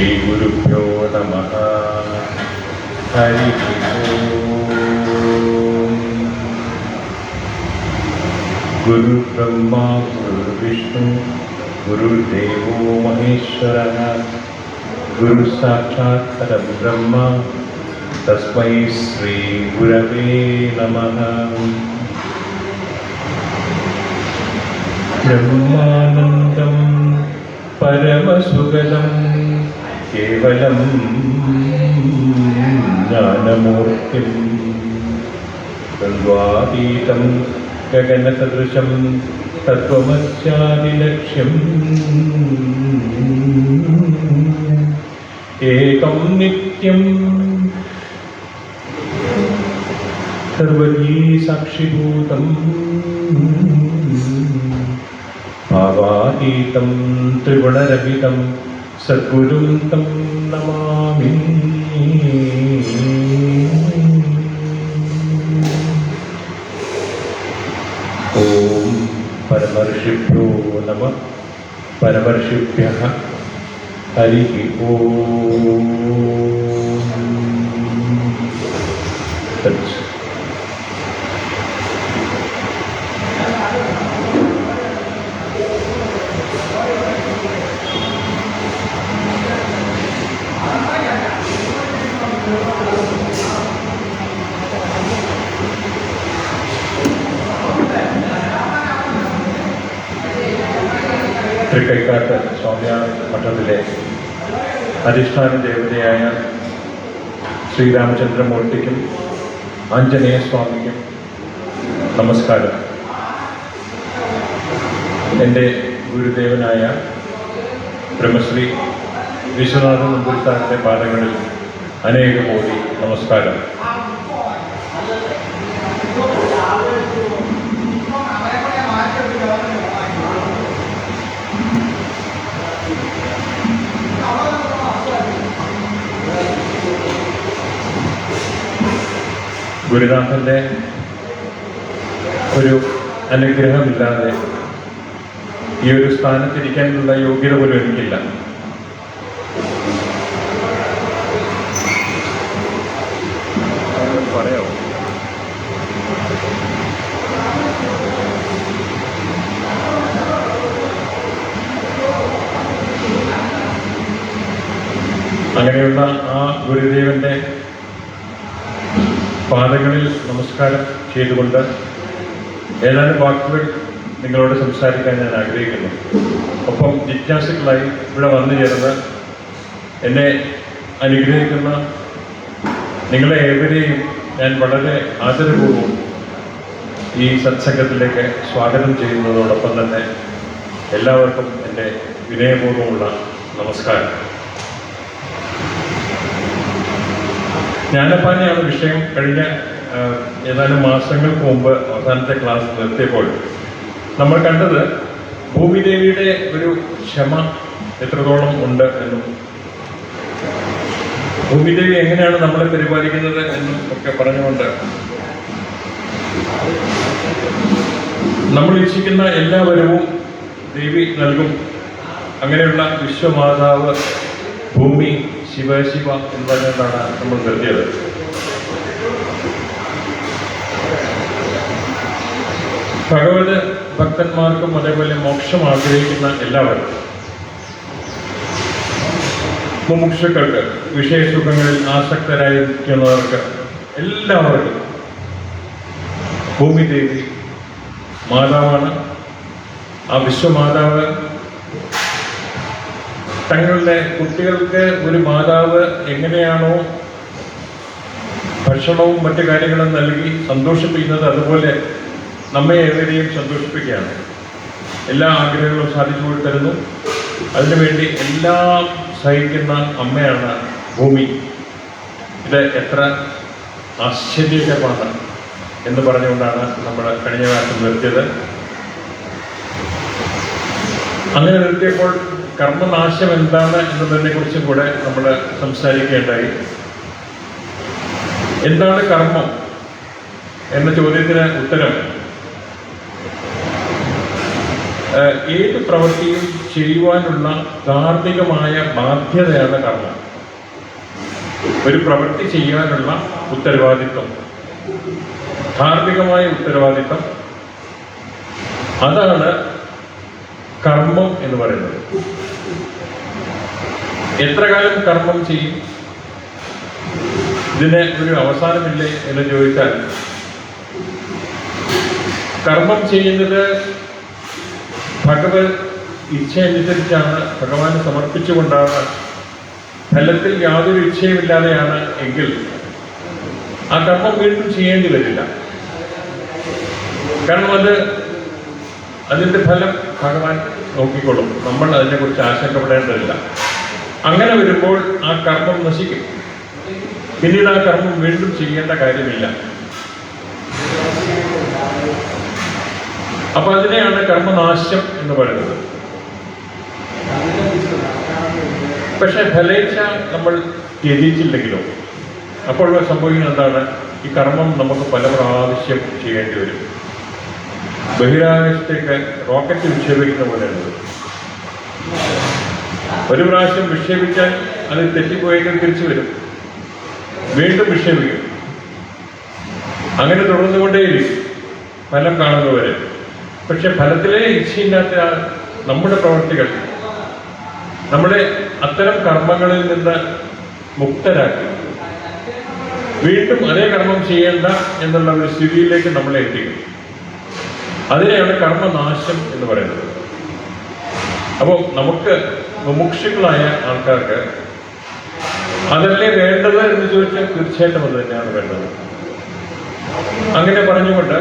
ശ്രീഗുരുഭ്യോ നമഃ. ഹരി ഓം. ഗുരുബ്രഹ്മാ ഗുരുർവിഷ്ണു ഗുരുദേവോ മഹേശ്വരഃ. ഗുരു സാക്ഷാത് പരബ്രഹ്മ തസ്മൈ ശ്രീ ഗുരവേ നമഃ. ബ്രഹ്മാനന്ദം പരമസുഖദം കേവലം ജ്ഞാനമൂർത്തിം ദ്വന്ദ്വാതീതം ഗഗനസദൃശം തത്വമസ്യാദിലക്ഷ്യം ഏകം നിത്യം സർവഗീ സാക്ഷിഭൂതം ഭാവാതീതം ത്രിഗുണരഹിതം സദ്ഗുരും തം നമാമി. ഓം പരമർഷിഭ്യോ നമഃ. പരമർഷിഭ്യഃ ഹരി ഓം. തൃക്കൈക്കാട്ട് സ്വാമിയാർ മഠത്തിലെ അധിഷ്ഠാന ദേവതയായ ശ്രീരാമചന്ദ്രമൂർത്തിക്കും ആഞ്ജനേയ സ്വാമിക്കും നമസ്കാരം. എൻ്റെ ഗുരുദേവനായ ബ്രഹ്മശ്രീ വിശ്വനാഥ നമ്പൂതിരിയുടെ പാദങ്ങളിൽ അനേക കോടി നമസ്കാരം. ഗുരുനാഥൻ്റെ ഒരു അനുഗ്രഹമില്ലാതെ ഈ ഒരു സ്ഥാനത്തിരിക്കാനുള്ള യോഗ്യത പോലും എനിക്കില്ല. പറയാമോ? അങ്ങനെയുള്ള ആ ഗുരുദേവന്റെ പാദങ്ങളിൽ നമസ്കാരം ചെയ്തുകൊണ്ട് ഏതാനും വാക്കുകൾ നിങ്ങളോട് സംസാരിക്കാൻ ഞാൻ ആഗ്രഹിക്കുന്നു. ഒപ്പം ജിജ്ഞാസുക്കളായി ഇവിടെ വന്നു ചേർന്ന് എന്നെ അനുഗ്രഹിക്കുന്ന നിങ്ങളെ ഏവരെയും ഞാൻ വളരെ ആദരപൂർവ്വം ഈ സത്സംഗത്തിലേക്ക് സ്വാഗതം ചെയ്യുന്നതോടൊപ്പം തന്നെ എല്ലാവർക്കും എൻ്റെ വിനയപൂർവ്വമുള്ള നമസ്കാരം. ജ്ഞാനപ്പാനയാണ് വിഷയം. കഴിഞ്ഞ ഏതാനും മാസങ്ങൾക്ക് മുമ്പ് അവസാനത്തെ ക്ലാസ് നിർത്തിയപ്പോൾ നമ്മൾ കണ്ടത് ഭൂമിദേവിയുടെ ഒരു ക്ഷമ എത്രത്തോളം ഉണ്ട് എന്നും ഭൂമിദേവി എങ്ങനെയാണ് നമ്മളെ പരിപാലിക്കുന്നത് എന്നും ഒക്കെ പറഞ്ഞുകൊണ്ട് നമ്മൾ ഇച്ഛിക്കുന്ന എല്ലാ വരവും ദേവി നൽകും. അങ്ങനെയുള്ള വിശ്വമാതാവ് ഭൂമി ശിവശിവ എന്ന് പറഞ്ഞുകൊണ്ടാണ് നമ്മൾ നിർത്തിയത്. ഭഗവത് ഭക്തന്മാർക്കും അതേപോലെ മോക്ഷം ആഗ്രഹിക്കുന്ന എല്ലാവർക്കും, മുമുക്ഷുക്കൾക്ക്, വിഷയസുഖങ്ങളിൽ ആസക്തരായിരിക്കുന്നവർക്ക് എല്ലാവർക്കും ഭൂമിദേവി മാതാവാണ്. ആ വിശ്വമാതാവ് തങ്ങളുടെ കുട്ടികൾക്ക് ഒരു മാതാവ് എങ്ങനെയാണോ ഭക്ഷണവും മറ്റു കാര്യങ്ങളും നൽകി സന്തോഷിപ്പിക്കുന്നത്, അതുപോലെ നമ്മെ ഏവരെയും സന്തോഷിപ്പിക്കുകയാണ്. എല്ലാ ആഗ്രഹങ്ങളും സാധിച്ചു കൊടുത്തരുന്നു. അതിനുവേണ്ടി എല്ലാം സഹിക്കുന്ന അമ്മയാണ് ഭൂമി. ഇത് എത്ര ആശ്ചര്യകരമാണ് എന്ന് പറഞ്ഞുകൊണ്ടാണ് നമ്മൾ കഴിഞ്ഞ കാലത്ത് നിർത്തിയത്. അങ്ങനെ നിർത്തിയപ്പോൾ കർമ്മനാശം എന്താണ് എന്നതിനെ കുറിച്ചും കൂടെ നമ്മൾ സംസാരിക്കേണ്ടായി. എന്താണ് കർമ്മം എന്ന ചോദ്യത്തിന് ഉത്തരം, ഏത് പ്രവൃത്തിയും ചെയ്യുവാനുള്ള ധാർമ്മികമായ ബാധ്യതയാണ് കർമ്മം. ഒരു പ്രവൃത്തി ചെയ്യാനുള്ള ഉത്തരവാദിത്വം, ധാർമ്മികമായ ഉത്തരവാദിത്വം, അതാണ് കർമ്മം എന്ന് പറയുന്നത്. എത്ര കാലം കർമ്മം ചെയ്യും? ഇതിന് ഒരു അവസാനമില്ലേ എന്ന് ചോദിച്ചാൽ, കർമ്മം ചെയ്യുന്നത് ഭഗവത് ഇച്ഛയനുസരിച്ചാണ്, ഭഗവാന് സമർപ്പിച്ചുകൊണ്ടാണ്, ഫലത്തിൽ യാതൊരു ഇച്ഛയുമില്ലാതെയാണ് എങ്കിൽ ആ കർമ്മം വീണ്ടും ചെയ്യേണ്ടി വരില്ല. കാരണം അതിൻ്റെ ഫലം ഭഗവാൻ നോക്കിക്കൊള്ളും. നമ്മൾ അതിനെക്കുറിച്ച് ആശങ്കപ്പെടേണ്ടതില്ല. അങ്ങനെ വരുമ്പോൾ ആ കർമ്മം നശിക്കും. പിന്നീട് ആ കർമ്മം വീണ്ടും ചെയ്യേണ്ട കാര്യമില്ല. അപ്പൊ അതിനെയാണ് കർമ്മനാശം എന്ന് പറയുന്നത്. പക്ഷെ ഫലേച്ഛ നമ്മൾ ത്യജിച്ചില്ലെങ്കിലോ അപ്പോൾ സംഭവിക്കുന്നത് എന്താണ്? ഈ കർമ്മം നമുക്ക് പല പ്രാവശ്യം ചെയ്യേണ്ടി വരും. ബഹിരാകാശത്തേക്ക് റോക്കറ്റ് വിക്ഷേപിക്കുന്ന പോലെയുള്ളത്. ഒരു പ്രാവശ്യം വിക്ഷേപിച്ചാൽ അത് തെറ്റിപ്പോയെങ്കിൽ തിരിച്ചു വരും, വീണ്ടും വിക്ഷേപിക്കും. അങ്ങനെ തുടർന്നുകൊണ്ടേയിരിക്കും ഫലം കാണുന്നവരെ. പക്ഷെ ഫലത്തിലെ ഇച്ഛയില്ലാത്ത നമ്മുടെ പ്രവർത്തികൾ നമ്മളെ അത്തരം കർമ്മങ്ങളിൽ നിന്ന് മുക്തരാക്കി വീണ്ടും അതേ കർമ്മം ചെയ്യേണ്ട എന്നുള്ള ഒരു സ്ഥിതിയിലേക്ക് നമ്മളെ എത്തിക്കും. അതിനെയാണ് കർമ്മനാശം എന്ന് പറയുന്നത്. അപ്പോൾ നമുക്ക് മുമുക്ഷുക്കളായ ആൾക്കാർക്ക് അതല്ലേ വേണ്ടത് എന്ന് ചോദിച്ചാൽ തീർച്ചയായിട്ടും അത് തന്നെയാണ് വേണ്ടത്. അങ്ങനെ പറഞ്ഞുകൊണ്ട്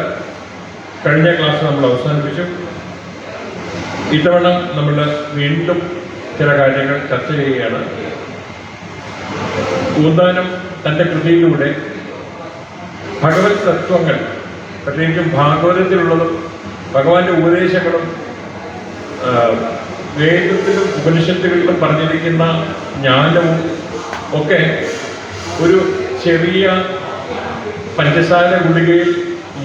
കഴിഞ്ഞ ക്ലാസ് നമ്മൾ അവസാനിപ്പിച്ചു. ഇത്തവണ നമ്മൾ വീണ്ടും ചില കാര്യങ്ങൾ ചർച്ച ചെയ്യുകയാണ്. പൂന്താനം തൻ്റെ കൃതിയിലൂടെ ഭഗവത് തത്വങ്ങൾ, പ്രത്യേകിച്ചും ഭാഗവതത്തിലുള്ളതും ഭഗവാന്റെ ഉപദേശങ്ങളും വേദത്തിലും ഉപനിഷത്തുകളിലും പറഞ്ഞിരിക്കുന്ന ജ്ഞാനവും ഒക്കെ ഒരു ചെറിയ പഞ്ചസാര ഗുളികയിൽ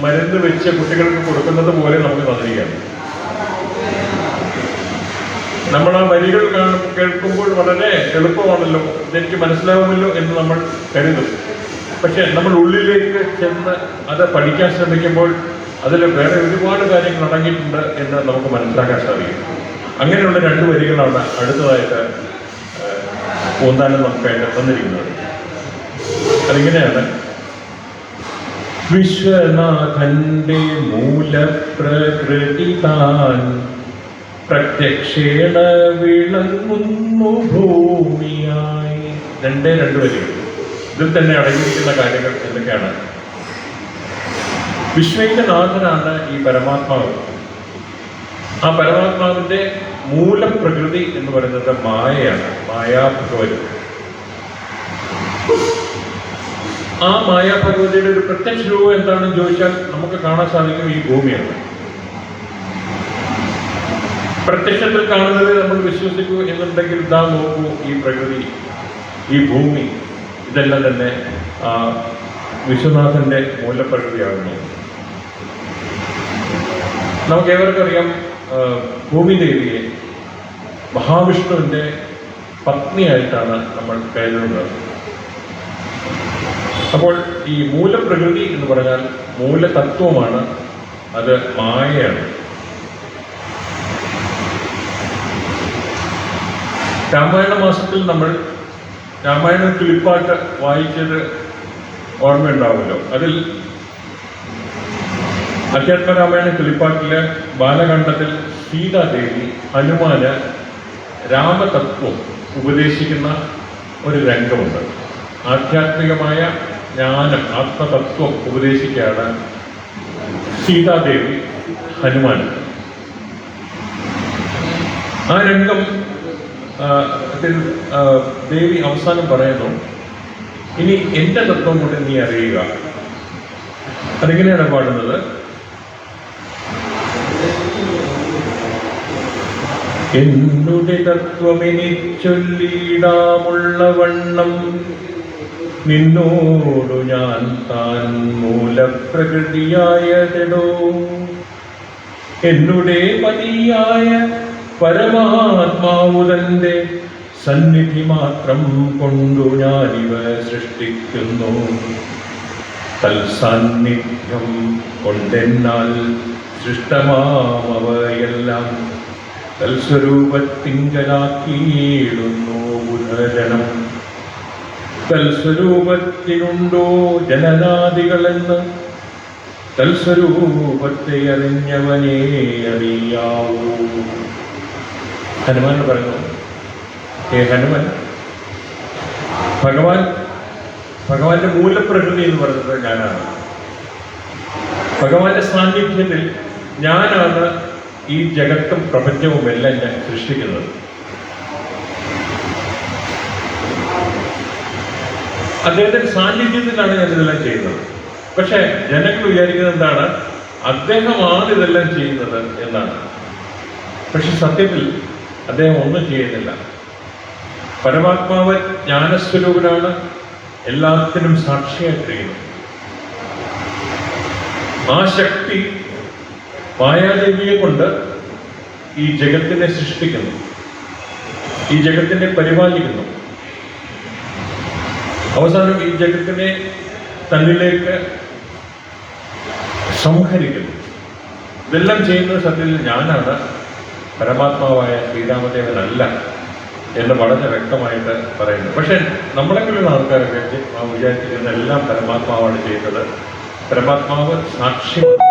മരുന്ന് വെച്ച് കുട്ടികൾക്ക് കൊടുക്കുന്നത് പോലെ നമുക്ക് തന്നിരിക്കുകയാണ്. നമ്മൾ ആ വരികൾ കേൾക്കുമ്പോൾ വളരെ എളുപ്പമാണല്ലോ, ഇതെനിക്ക് മനസ്സിലാവുമല്ലോ എന്ന് നമ്മൾ കരുതും. പക്ഷെ നമ്മൾ ഉള്ളിലേക്ക് ചെന്ന് അത് പഠിക്കാൻ ശ്രമിക്കുമ്പോൾ അതിൽ വേറെ ഒരുപാട് കാര്യങ്ങൾ അടങ്ങിയിട്ടുണ്ട് എന്ന് നമുക്ക് മനസ്സിലാക്കാൻ സാധിക്കും. അങ്ങനെയുള്ള 2 വരികളാണ് അടുത്തതായിട്ട് പൂന്താനം നമുക്കായിട്ട് തന്നിരിക്കുന്നത്. അതിങ്ങനെയാണ്: വിശ്വനാഥന്റെ മൂലപ്രകൃതി താൻ പ്രത്യക്ഷേണ വിളങ്ങുന്നു ഭൂമിയായി. 2 വരികൾ. ഇതിൽ തന്നെ അടങ്ങിയിരിക്കുന്ന കാര്യങ്ങൾ എന്തൊക്കെയാണ്? വിശ്വന്റെ നാഥനാണ് ഈ പരമാത്മാവ്. ആ പരമാത്മാവിന്റെ മൂലപ്രകൃതി എന്ന് പറയുന്നത് മായയാണ്, മായാഭഗവതി. ആ മായാഭഗവതിയുടെ ഒരു പ്രത്യക്ഷ രൂപം എന്താണെന്ന് ചോദിച്ചാൽ നമുക്ക് കാണാൻ സാധിക്കും ഈ ഭൂമിയാണ്. പ്രത്യക്ഷത്തിൽ കാണുന്നത് നമ്മൾ വിശ്വസിക്കൂ എന്നുണ്ടെങ്കിൽ ഇതാ നോക്കൂ, ഈ പ്രകൃതി, ഈ ഭൂമി, ഇതെല്ലാം തന്നെ വിശ്വനാഥന്റെ മൂലപ്രകൃതിയാകുന്നു. നമുക്ക് ഏവർക്കറിയാം ഭൂമിദേവിയെ മഹാവിഷ്ണുവിന്റെ പത്നിയായിട്ടാണ് നമ്മൾ കരുതുന്നത്. അപ്പോൾ ഈ മൂലപ്രകൃതി എന്ന് പറഞ്ഞാൽ മൂലതത്വമാണ്, അത് മായയാണ്. രാമായണ മാസത്തിൽ നമ്മൾ രാമായണ കിളിപ്പാട്ട് വായിച്ചത് ഓർമ്മയുണ്ടാവുമല്ലോ. അതിൽ അധ്യാത്മരാമായണ കിളിപ്പാട്ടില് ബാലകാണ്ഡത്തിൽ സീതാദേവി ഹനുമാന് രാമതത്വം ഉപദേശിക്കുന്ന ഒരു രംഗമുണ്ട്. ആധ്യാത്മികമായ ജ്ഞാനം, ആത്മതത്വം ഉപദേശിക്കുകയാണ് സീതാദേവി ഹനുമാന്. ആ രംഗം ദേവി അവസാനം പറയുന്നു, ഇനി എന്റെ തത്വം കൊണ്ട് നീ അറിയുക. അതെങ്ങനെയാണ് പാടുന്നത്? എന്നുടെ തത്വമെനി ചൊല്ലിടാമുള്ള വണ്ണം നിന്നോടു ഞാൻ താൻ മൂലപ്രകൃതിയായതെടോ. എന്നുടെ പതിയായ പരമാത്മാവുതന്റെ സന്നിധി മാത്രം കൊണ്ടു ഞാനിവ സൃഷ്ടിക്കുന്നു. തൽസാന്നിധ്യം കൊണ്ടെന്നാൽ സൃഷ്ടമാമവയെല്ലാം തൽസ്വരൂപത്തിങ്കലാക്കിയിടുന്നു ബുധജനം. തൽസ്വരൂപത്തിനുണ്ടോ ജനനാദികളെന്ന് തൽസ്വരൂപത്തെ അറിഞ്ഞവനേ അറിയാവൂ. ഹനുമാൻ പറഞ്ഞു, ഹേ ഹനുമൻ, ഭഗവാന്റെ മൂലപ്രകൃതി എന്ന് പറയുന്നത് ഞാനാണ്. ഭഗവാന്റെ സാന്നിധ്യത്തിൽ ഞാനാണ് ഈ ജഗത്തും പ്രപഞ്ചവും എല്ലാം ഞാൻ സൃഷ്ടിക്കുന്നത്. അദ്ദേഹത്തിന്റെ സാന്നിധ്യത്തിലാണ് ഞാൻ ഇതെല്ലാം ചെയ്യുന്നത്. പക്ഷെ ജനങ്ങൾ വിചാരിക്കുന്നത് എന്താണ്? അദ്ദേഹമാണ് ഇതെല്ലാം ചെയ്യുന്നത് എന്നാണ്. പക്ഷെ സത്യത്തിൽ അദ്ദേഹം ഒന്നും ചെയ്യുന്നില്ല. പരമാത്മാവ് ജ്ഞാനസ്വരൂപനാണ്, എല്ലാത്തിനും സാക്ഷിയായിട്ടിരിക്കുന്നു. ആ ശക്തി മായാദേവിയെ കൊണ്ട് ഈ ജഗത്തിനെ സൃഷ്ടിക്കുന്നു, ഈ ജഗത്തിനെ പരിപാലിക്കുന്നു. അവസാനം ഈ ജഗത്തിനെ തന്നിലേക്ക് സംഹരിക്കുന്നു. ഇതെല്ലാം ചെയ്യുന്നത് സത്യത്തിൽ ഞാനാണ്, പരമാത്മാവായ ശ്രീരാമദേവനല്ല എന്ന് വളരെ വ്യക്തമായിട്ട് പറയുന്നു. പക്ഷെ നമ്മളെപ്പോലുള്ള ആൾക്കാരൊക്കെ വിചാരിച്ചിരുന്ന എല്ലാം പരമാത്മാവാണ് ചെയ്യുന്നത്. പരമാത്മാവ് സാക്ഷ്യമാണ്.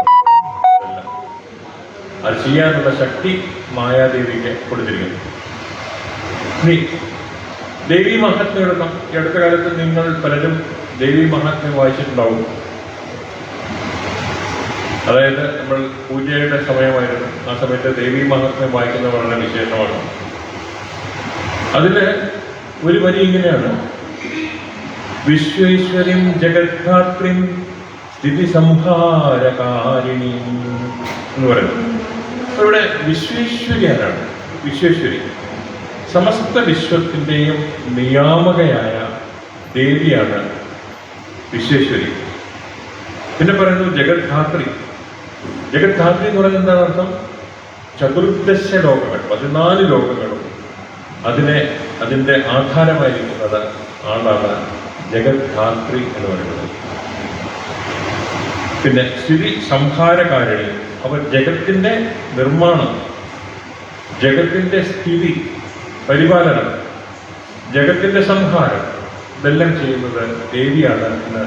അത് ചെയ്യാനുള്ള ശക്തി മായാദേവിക്ക് കൊടുത്തിരിക്കുന്നു. ഇനി ദേവി മഹാത്മ്യം എടുക്കാം. ഈ അടുത്ത കാലത്ത് നിങ്ങൾ പലരും ദേവി മഹാത്മ്യം വായിച്ചിട്ടുണ്ടാവും. അതായത് നമ്മൾ പൂജയുടെ സമയമായിരുന്നു. ആ സമയത്ത് ദേവി മഹാത്മ്യം വായിക്കുന്നത് വളരെ വിശേഷമാണ്. അതില് ഒരു വരി ഇങ്ങനെയാണ്: വിശ്വേശ്വരിം ജഗദ്ധാത്രിം സ്ഥിതി സംഹാരകാരിണി എന്ന് പറയുന്നത്. ഇവിടെ വിശ്വേശ്വരി ആരാണ്? വിശ്വേശ്വരി സമസ്ത വിശ്വത്തിൻ്റെയും നിയാമകയായ ദേവിയാണ് വിശ്വേശ്വരി. പിന്നെ പറയുന്നത് ജഗദ്ധാത്രി. ജഗദ്ധാത്രി എന്ന് പറയുന്നത് എന്താണ് അർത്ഥം? ചതുർദശ ലോകങ്ങൾ, 14 ലോകങ്ങളും അതിൻ്റെ ആധാരമായിരിക്കുന്നത് ആളാണ് ജഗദ്ധാത്രി എന്ന് പറയുന്നത്. പിന്നെ സ്ഥിതി സംഹാരകാരിണി, അവർ ജഗത്തിൻ്റെ നിർമ്മാണം, ജഗത്തിൻ്റെ സ്ഥിതി, പരിപാലനം, ജഗത്തിൻ്റെ സംഹാരം ഇതെല്ലാം ചെയ്യുന്നത് ദേവിയാണ് എന്ന്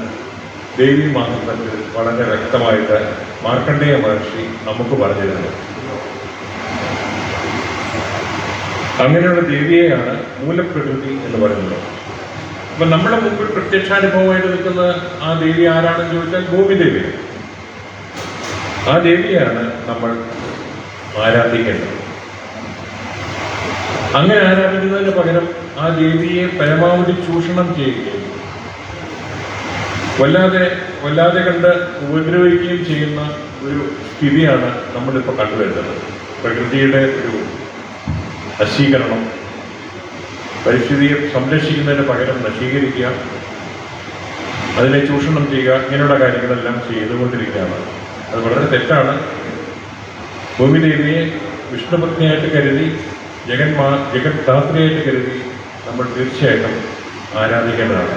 ദേവി മഹാത്മ്യത്തിൽ വളരെ വ്യക്തമായിട്ട് മാർക്കണ്ഡേയ മഹർഷി നമുക്ക് പറഞ്ഞു തരുന്നു. അങ്ങനെയുള്ള ദേവിയെയാണ് മൂലപ്രകൃതി എന്ന് പറയുന്നത്. അപ്പൊ നമ്മുടെ മുമ്പിൽ പ്രത്യക്ഷാനുഭവമായിട്ട് നിൽക്കുന്ന ആ ദേവി ആരാണെന്ന് ചോദിച്ചാൽ ഭൂമിദേവി. ആ ദേവിയാണ് നമ്മൾ ആരാധിക്കേണ്ടത്. അങ്ങനെ ആരാധിക്കുന്നതിന് പകരം ആ ദേവിയെ പരമാവധി ചൂഷണം ചെയ്യുകയും വല്ലാതെ കണ്ട് ഉപദ്രവിക്കുകയും ചെയ്യുന്ന ഒരു സ്ഥിതിയാണ് നമ്മളിപ്പോൾ കണ്ടുവരുന്നത്. പ്രകൃതിയുടെ ഒരു നശീകരണം, പരിസ്ഥിതിയെ സംരക്ഷിക്കുന്നതിന് പകരം നശീകരിക്കുക, അതിനെ ചൂഷണം ചെയ്യുക, ഇങ്ങനെയുള്ള കാര്യങ്ങളെല്ലാം ചെയ്തുകൊണ്ടിരിക്കുകയാണ്. അത് വളരെ തെറ്റാണ്. ഭൂമിദേവിയെ വിഷ്ണുപത്നിയായിട്ട് കരുതി, ജഗദ്ധാത്രിയായിട്ട് കരുതി നമ്മൾ തീർച്ചയായിട്ടും ആരാധിക്കേണ്ടതാണ്.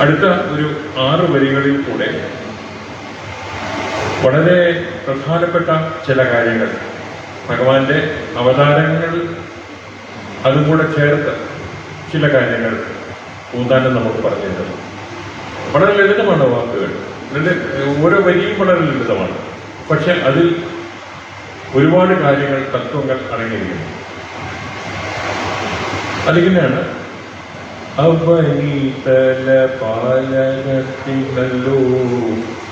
അടുത്ത ഒരു 6 വരികളിൽ കൂടെ വളരെ പ്രധാനപ്പെട്ട ചില കാര്യങ്ങൾ, ഭഗവാന്റെ അവതാരങ്ങൾ അതും കൂടെ ചേർത്ത് ചില കാര്യങ്ങൾ ഊന്നാനും നമുക്ക് പറഞ്ഞു തരുന്നു. വളരെ ലളിതമാണ് വാക്കുകൾ, ഓരോ വരിയും വളരെ ലളിതമാണ്. പക്ഷെ അതിൽ ഒരുപാട് കാര്യങ്ങൾ, തത്വങ്ങൾ അടങ്ങിയിരിക്കുന്നു. അതിങ്ങനെയാണ്: അവനീതല പാലനത്തിനല്ലോ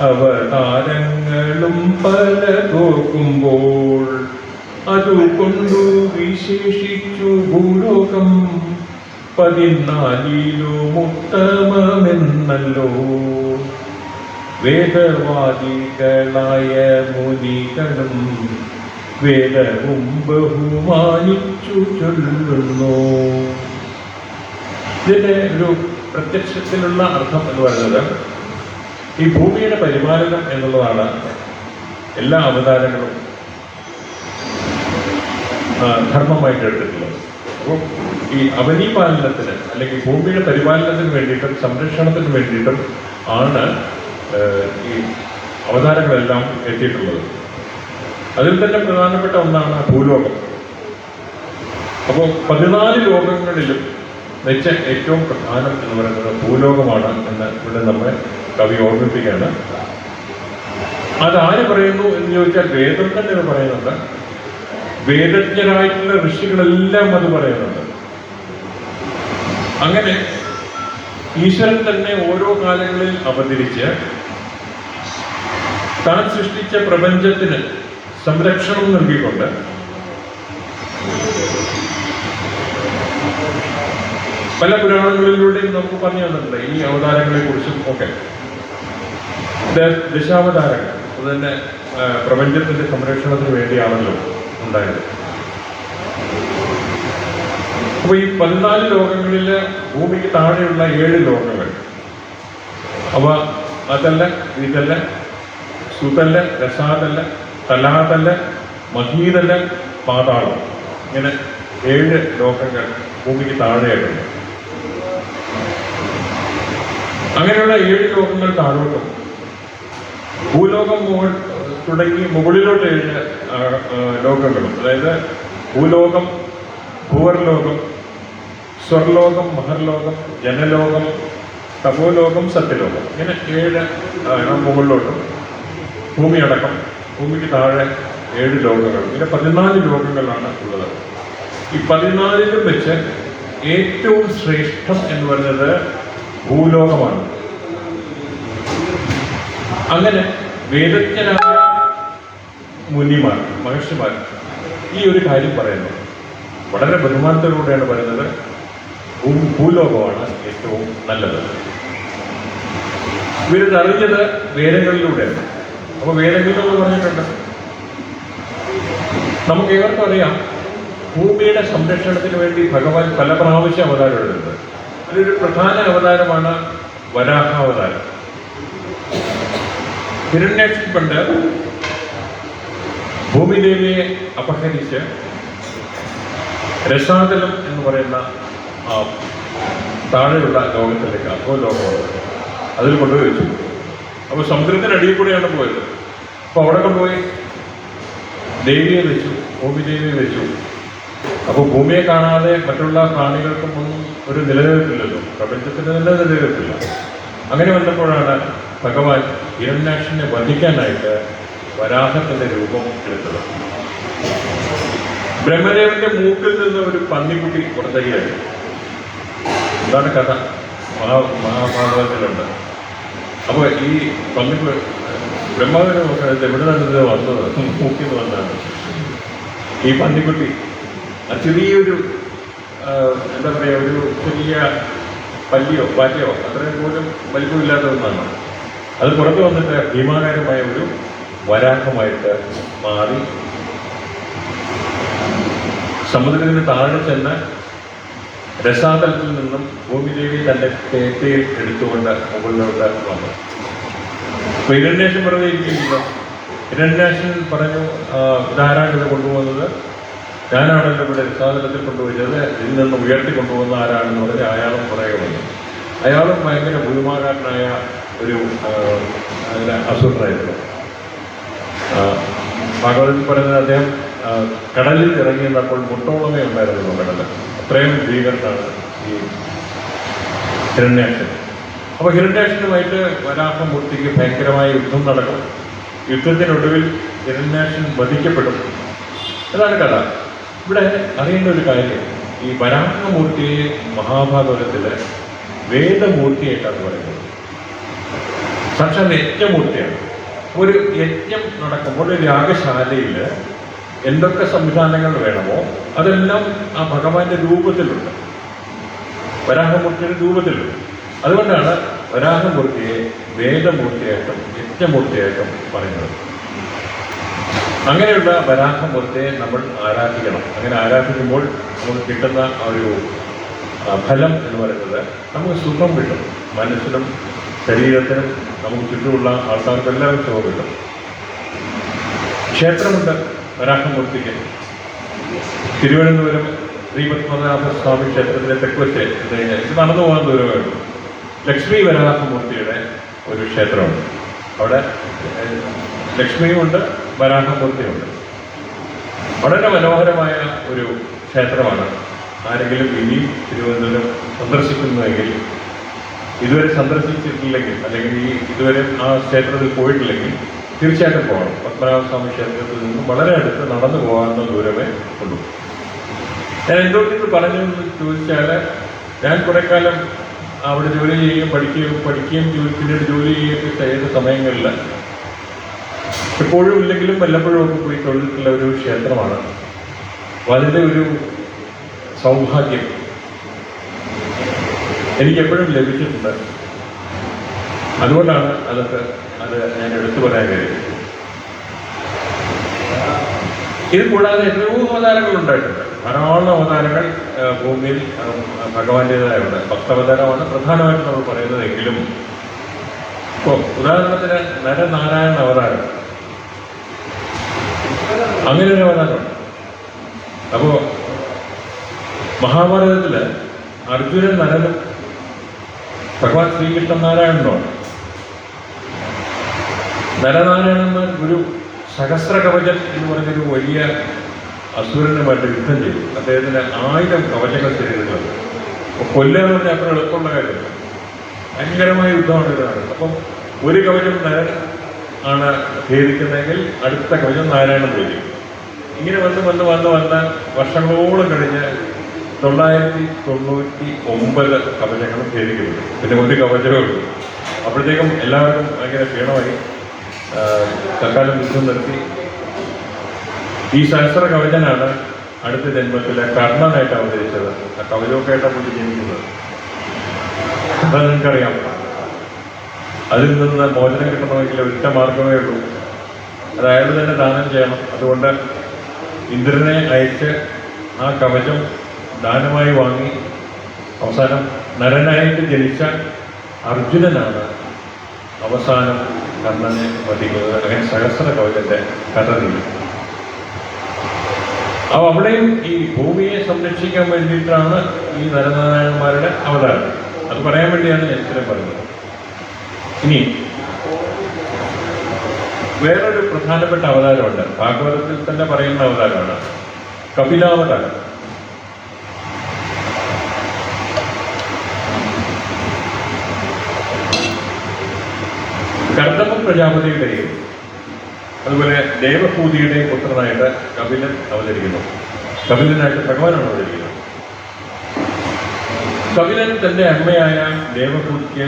അവതാരങ്ങളും പല തോക്കുമ്പോൾ അതുകൊണ്ടു വിശേഷിച്ചു ഭൂലോകം 14 ഉത്തമമെന്നല്ലോ. വേദവാദികളായ മുനികളും വേദവും ബഹുമാനിച്ചു ചൊല്ലുന്നു. ഇതിന്റെ ഒരു പ്രത്യക്ഷത്തിലുള്ള അർത്ഥം എന്ന് പറയുന്നത് ഈ ഭൂമിയുടെ പരിപാലനം എന്നുള്ളതാണ് എല്ലാ അവതാരങ്ങളും ധർമ്മമായിട്ട് എടുത്തിട്ടുള്ളത്. അപ്പോൾ ഈ അവനീപാലനത്തിന് അല്ലെങ്കിൽ ഭൂമിയുടെ പരിപാലനത്തിന് വേണ്ടിയിട്ടും സംരക്ഷണത്തിന് വേണ്ടിയിട്ടും ആണ് ഈ അവതാരങ്ങളെല്ലാം എത്തിയിട്ടുള്ളത്. അതിൽ തന്നെ പ്രധാനപ്പെട്ട ഒന്നാണ് ഭൂലോകം. അപ്പോൾ 14 ലോകങ്ങളിലും വെച്ച ഏറ്റവും പ്രധാനം എന്ന് പറയുന്നത് ഭൂലോകമാണ് എന്ന് ഇവിടെ നമ്മെ കവി ഓർമ്മിപ്പിക്കുകയാണ്. അതാര് പറയുന്നു എന്ന് ചോദിച്ചാൽ വേദം തന്നെ അത് പറയുന്നുണ്ട്. വേദജ്ഞരായിട്ടുള്ള ഋഷികളെല്ലാം അത് പറയുന്നുണ്ട്. അങ്ങനെ ഈശ്വരൻ തന്നെ ഓരോ കാലങ്ങളിൽ അവതരിച്ച് താൻ സൃഷ്ടിച്ച പ്രപഞ്ചത്തിന് സംരക്ഷണം നൽകിക്കൊണ്ട് പല പുരാണങ്ങളിലൂടെയും നമുക്ക് പറഞ്ഞു തന്നിട്ടുണ്ട് ഈ അവതാരങ്ങളെ കുറിച്ചും ഒക്കെ. ദശാവതാരങ്ങൾ അത് തന്നെ പ്രപഞ്ചത്തിന്റെ സംരക്ഷണത്തിന് വേണ്ടിയാണല്ലോ ഉണ്ടായത്. അപ്പൊ ഈ 14 ലോകങ്ങളില് ഭൂമിക്ക് താഴെയുള്ള 7 ലോകങ്ങൾ, അവ അതല്ല, ഇതല്ല, സുതല്ല, രസാതല്ല, തലാതല്ല, മഹീതല്ല, പാതാളം, ഇങ്ങനെ 7 ലോകങ്ങൾ ഭൂമിക്ക് താഴെയായിട്ടുണ്ട്. അങ്ങനെയുള്ള 7 ലോകങ്ങൾ താഴോട്ടും ഭൂലോകം തുടങ്ങി മുകളിലോട്ട് 7 ലോകങ്ങളും, അതായത് ഭൂലോകം, ഭൂവർലോകം, സ്വർലോകം, മഹർലോകം, ജനലോകം, തപോലോകം, സത്യലോകം, ഇങ്ങനെ 7 മുകളിലോട്ടും ഭൂമി അടക്കം ഭൂമിക്ക് താഴെ 7 ലോകങ്ങൾ, ഇങ്ങനെ 14 ലോകങ്ങളാണ് ഉള്ളത്. ഈ 14ലും വെച്ച് ഏറ്റവും ശ്രേഷ്ഠം എന്ന് പറയുന്നത് ഭൂലോകമാണ്. അങ്ങനെ വേദജ്ഞരായ മുനിമാർ, മഹർഷിമാർ ഈ ഒരു കാര്യം പറയുന്നു. വളരെ ബഹുമാനത്തോടുകൂടിയാണ് പറയുന്നത്, ഭൂലോകമാണ് ഏറ്റവും നല്ലത്. ഇവരിതറിഞ്ഞത് വേദങ്ങളിലൂടെയാണ്. അപ്പൊ വേദങ്ങളിലൂടെ പറഞ്ഞിട്ടുണ്ട്, നമുക്ക് ഏവർക്കും അറിയാം, ഭൂമിയുടെ സംരക്ഷണത്തിന് വേണ്ടി ഭഗവാൻ പല പ്രാവശ്യം അവതാരം എടുത്തത്. അതിലൊരു പ്രധാന അവതാരമാണ് വരാഹാവതാരം. ഹിരണ്യാക്ഷൻ പണ്ട് ഭൂമിദേവിയെ അപഹരിച്ച് രസാതലം എന്ന് പറയുന്ന താഴെയുള്ള ലോകത്തിലേക്ക്, അധോ ലോകമാണ്, അതിൽ കൊണ്ടുപോയി വെച്ചു. അപ്പോൾ സമുദ്രത്തിനടിയിൽ കൂടെയാണ് പോയത്. അപ്പോൾ അവിടെ കൊണ്ടുപോയി ദേവിയെ വെച്ചു, ഭൂമിദേവിയെ വെച്ചു. അപ്പോൾ ഭൂമിയെ കാണാതെ മറ്റുള്ള പ്രാണികൾക്കും ഒന്നും ഒരു നിലനിൽപ്പില്ലല്ലോ, പ്രപഞ്ചത്തിന് തന്നെ നിലനിൽപ്പില്ല. അങ്ങനെ വന്നപ്പോഴാണ് ഭഗവാൻ ഹിരണ്യാക്ഷനെ വധിക്കാനായിട്ട് വരാഹത്തിന്റെ രൂപം എടുത്തത്. ബ്രഹ്മദേവന്റെ മൂക്കിൽ നിന്ന് ഒരു പന്നിക്കുട്ടി പുറത്തേക്കായി. എന്താണ് കഥ? മഹാഭാരതത്തിലുണ്ട്. അപ്പോൾ ഈ ബ്രഹ്മദേവനെ നോക്കുന്നത് എവിടെ നിന്നത് വന്നത്? മൂക്കിൽ നിന്ന് വന്നതാണ് ഈ പന്നിക്കുട്ടി. ചെറിയൊരു എന്താ പറയുക, ഒരു ചെറിയ പല്ലിയോ പാറ്റയോ അത്രയും പോലും വലിപ്പമില്ലാത്ത ഒന്നാണ്. അത് പുറത്തു വന്നിട്ട് ഭീമാകാരമായ ഒരു വരാഹമായിട്ട് മാറി സമുദ്രത്തിന് താഴെ ചെന്ന് രസാതലത്തിൽ നിന്നും ഭൂമിദേവി തന്റെ തേറ്റയിൽ എടുത്തുകൊണ്ട് മുകളിലോട്ട് വന്നു. അപ്പൊ ഹിരണ്യാക്ഷൻ വെറുതെ ഇരിക്കുന്നില്ല. ഹിരണ്യാക്ഷൻ പറഞ്ഞു, ഇതാരാണ് ഇത് കൊണ്ടുപോകുന്നത്? ഞാനാണല്ലോ ഇവിടെ രസാതലത്തിൽ കൊണ്ടുപോയത്, ഇതിൽ നിന്ന് ഉയർത്തി കൊണ്ടുപോകുന്ന ആരാണെന്ന് പറഞ്ഞ് അയാളും പുറകെ വന്നു. അയാളും ഭയങ്കര ഭൂമാകാരനായ ഒരു അസുരനായിരുന്നു. ഭാഗവതത്തിൽ പറയുന്നത് അദ്ദേഹം കടലിൽ ഇറങ്ങിയപ്പോൾ മുട്ടോളമേ ഉണ്ടായിരുന്നു കടൽ. അത്രയും ഭീകരനാണ് ഈ ഹിരണ്യാക്ഷൻ. അപ്പോൾ ഹിരണ്യാക്ഷനുമായിട്ട് വരാഹമൂർത്തിക്ക് ഭയങ്കരമായ യുദ്ധം നടക്കും. യുദ്ധത്തിനൊടുവിൽ ഹിരണ്യാക്ഷൻ വധിക്കപ്പെടും. അതാണ് കഥ. ഇവിടെ അറിയേണ്ട ഒരു കാര്യം, ഈ വരാഹമൂർത്തിയെ മഹാഭാരതത്തില് വേദമൂർത്തിയായിട്ടാണ് പറയുന്നത്. സാക്ഷാൽ യജ്ഞമൂർത്തിയാണ്. ഒരു യജ്ഞം നടക്കുമ്പോൾ ഒരു യാഗശാലയിൽ എന്തൊക്കെ സംവിധാനങ്ങൾ വേണമോ അതെല്ലാം ആ ഭഗവാന്റെ രൂപത്തിലുണ്ട്, വരാഹമൂർത്തിയുടെ രൂപത്തിലുണ്ട്. അതുകൊണ്ടാണ് വരാഹമൂർത്തിയെ വേദമൂർത്തിയായിട്ടും യജ്ഞമൂർത്തിയായിട്ടും പറയുന്നത്. അങ്ങനെയുള്ള വരാഹമൂർത്തിയെ നമ്മൾ ആരാധിക്കണം. അങ്ങനെ ആരാധിക്കുമ്പോൾ നമുക്ക് കിട്ടുന്ന ആ ഒരു ഫലം എന്ന് പറയുന്നത് നമുക്ക് സുഖം കിട്ടും. മനസ്സിനും ശരീരത്തിനും നമുക്ക് ചുറ്റുമുള്ള ആൾക്കാർക്ക് എല്ലാവരും സുഖം കിട്ടും. ക്ഷേത്രമുണ്ട് വരാഹമൂർത്തിക്ക്. തിരുവനന്തപുരം ശ്രീപത്മനാഭസ്വാമി ക്ഷേത്രത്തിലെ തെക്കുവശത്ത് ഇത് കഴിഞ്ഞാൽ ഇത് നടന്നു പോകാൻ ദൂരമേ ഉള്ളൂ. ലക്ഷ്മി വരാഹമൂർത്തിയുടെ ഒരു ക്ഷേത്രമുണ്ട്. അവിടെ ലക്ഷ്മിയുമുണ്ട്, വരാഹമൂർത്തിയുണ്ട്. വളരെ മനോഹരമായ ഒരു ക്ഷേത്രമാണ്. ആരെങ്കിലും ഇനി തിരുവനന്തപുരം സന്ദർശിക്കുന്നുവെങ്കിൽ, ഇതുവരെ സന്ദർശിച്ചിട്ടില്ലെങ്കിൽ അല്ലെങ്കിൽ ഇതുവരെ ആ ക്ഷേത്രത്തിൽ പോയിട്ടില്ലെങ്കിൽ തീർച്ചയായിട്ടും പോകണം. പത്മനാഭസ്വാമി ക്ഷേത്രത്തിൽ നിന്നും വളരെ അടുത്ത് നടന്നു പോകാവുന്ന ദൂരമേ ഉള്ളൂ. ഞാൻ എന്തുകൊണ്ടിത് പറഞ്ഞു ചോദിച്ചാൽ, ഞാൻ കുറെ കാലം അവിടെ ജോലി ചെയ്യുകയും പഠിക്കുകയും പിന്നീട് ജോലി ചെയ്യുകയൊക്കെ ചെയ്ത സമയങ്ങളിൽ എപ്പോഴും ഇല്ലെങ്കിലും വല്ലപ്പോഴും ഒക്കെ പോയി തൊഴിലിട്ടുള്ള ഒരു ക്ഷേത്രമാണ്. അതിൻ്റെ ഒരു സൗഭാഗ്യം എനിക്കെപ്പോഴും ലഭിച്ചിട്ടുണ്ട്. അതുകൊണ്ടാണ് അത് ഞാൻ എടുത്തു പറയാൻ കഴിയും. ഇത് കൂടാതെ എത്രയോ അവതാരങ്ങൾ ഉണ്ടായിട്ടുണ്ട്. ധാരാളം അവതാരങ്ങൾ ഭൂമിയിൽ ഭഗവാന്റേതായുണ്ട്. ഭക്താവതാരമാണ് പ്രധാനമായിട്ടും നമ്മൾ പറയുന്നതെങ്കിലും, ഇപ്പോൾ ഉദാഹരണത്തിന് നരനാരായണ അവതാരം, അങ്ങനെ ഒരു അവതാരമുണ്ട്. അപ്പോ മഹാഭാരതത്തില് അർജുനൻ നരനും ഭഗവാൻ ശ്രീകൃഷ്ണൻ നാരായണനുമാണ്. നരനാരായണന്മാർ ഒരു സഹസ്ര കവചൻ എന്ന് പറഞ്ഞൊരു വലിയ അസുരനുമായിട്ട് യുദ്ധം ചെയ്തു. അദ്ദേഹത്തിന് 1000 കവചങ്ങൾ ശരീരത്തിലുണ്ട്. അപ്പോൾ കൊല്ലുക എന്ന് പറഞ്ഞാൽ അത്ര എളുപ്പമുള്ള കാര്യമില്ല. ഭയങ്കരമായ യുദ്ധമാണ് ഇത് നടക്കുന്നത്. അപ്പം ഒരു കവചം നരൻ ആണ് ഭേദിക്കുന്നതെങ്കിൽ അടുത്ത കവചം നാരായണൻ ഭേദിക്കും. ഇങ്ങനെ വന്ന് വർഷങ്ങളോളം കഴിഞ്ഞ് 999 കവചങ്ങളും ഭേദിക്കപ്പെട്ടു. പിന്നെ ഒരു കവചമേ ഉള്ളൂ. അപ്പോഴത്തേക്കും എല്ലാവർക്കും ഭയങ്കര ക്ഷീണമായി. തൽക്കാലം യുദ്ധം നിർത്തി. ഈ സഹസ്ര കവചനാണ് അടുത്ത ജന്മത്തിലെ കർണനായിട്ട് അവതരിച്ചത്. ആ കവചമൊക്കെ ആയിട്ടാണ് പുള്ളി ജനിക്കുന്നത്. അത് നിങ്ങൾക്കറിയാം. അതിൽ നിന്ന് മോചനം കിട്ടണമെങ്കിൽ ഒറ്റ മാർഗമേ ഉള്ളൂ. അത് അയാൾ തന്നെ ദാനം ചെയ്യണം. അതുകൊണ്ട് ഇന്ദ്രനെ അയച്ച് ആ കവചം ദാനമായി വാങ്ങി അവസാനം നരനായിട്ട് ജനിച്ച അർജുനനാണ് അവസാനം കർണനെ വധിക്കുന്നത്. അങ്ങനെ സഹസ്ര കവചന്റെ കഥ നീങ്ങി. അപ്പോൾ അവിടെയും ഈ ഭൂമിയെ സംരക്ഷിക്കാൻ വേണ്ടിയിട്ടാണ് ഈ നരനാരായണന്മാരുടെ അവതാരം. അത് പറയാൻ വേണ്ടിയാണ് ഞാൻ ഇത്രയും പറയുന്നത്. ഇനി വേറൊരു പ്രധാനപ്പെട്ട അവതാരമുണ്ട്. ഭാഗവതത്തിൽ തന്നെ പറയുന്ന അവതാരമാണ് കപിലാവതാരം. കർദമ പ്രജാപതിയുടെയും അതുപോലെ ദേവഭൂതിയുടെയും പുത്രനായിട്ട് കപിലൻ അവതരിക്കുന്നു. കപിലനായിട്ട് ഭഗവാനാണ് അവതരിക്കുന്നത്. കപിലൻ തൻ്റെ അമ്മയായ ദേവഭൂതിക്ക്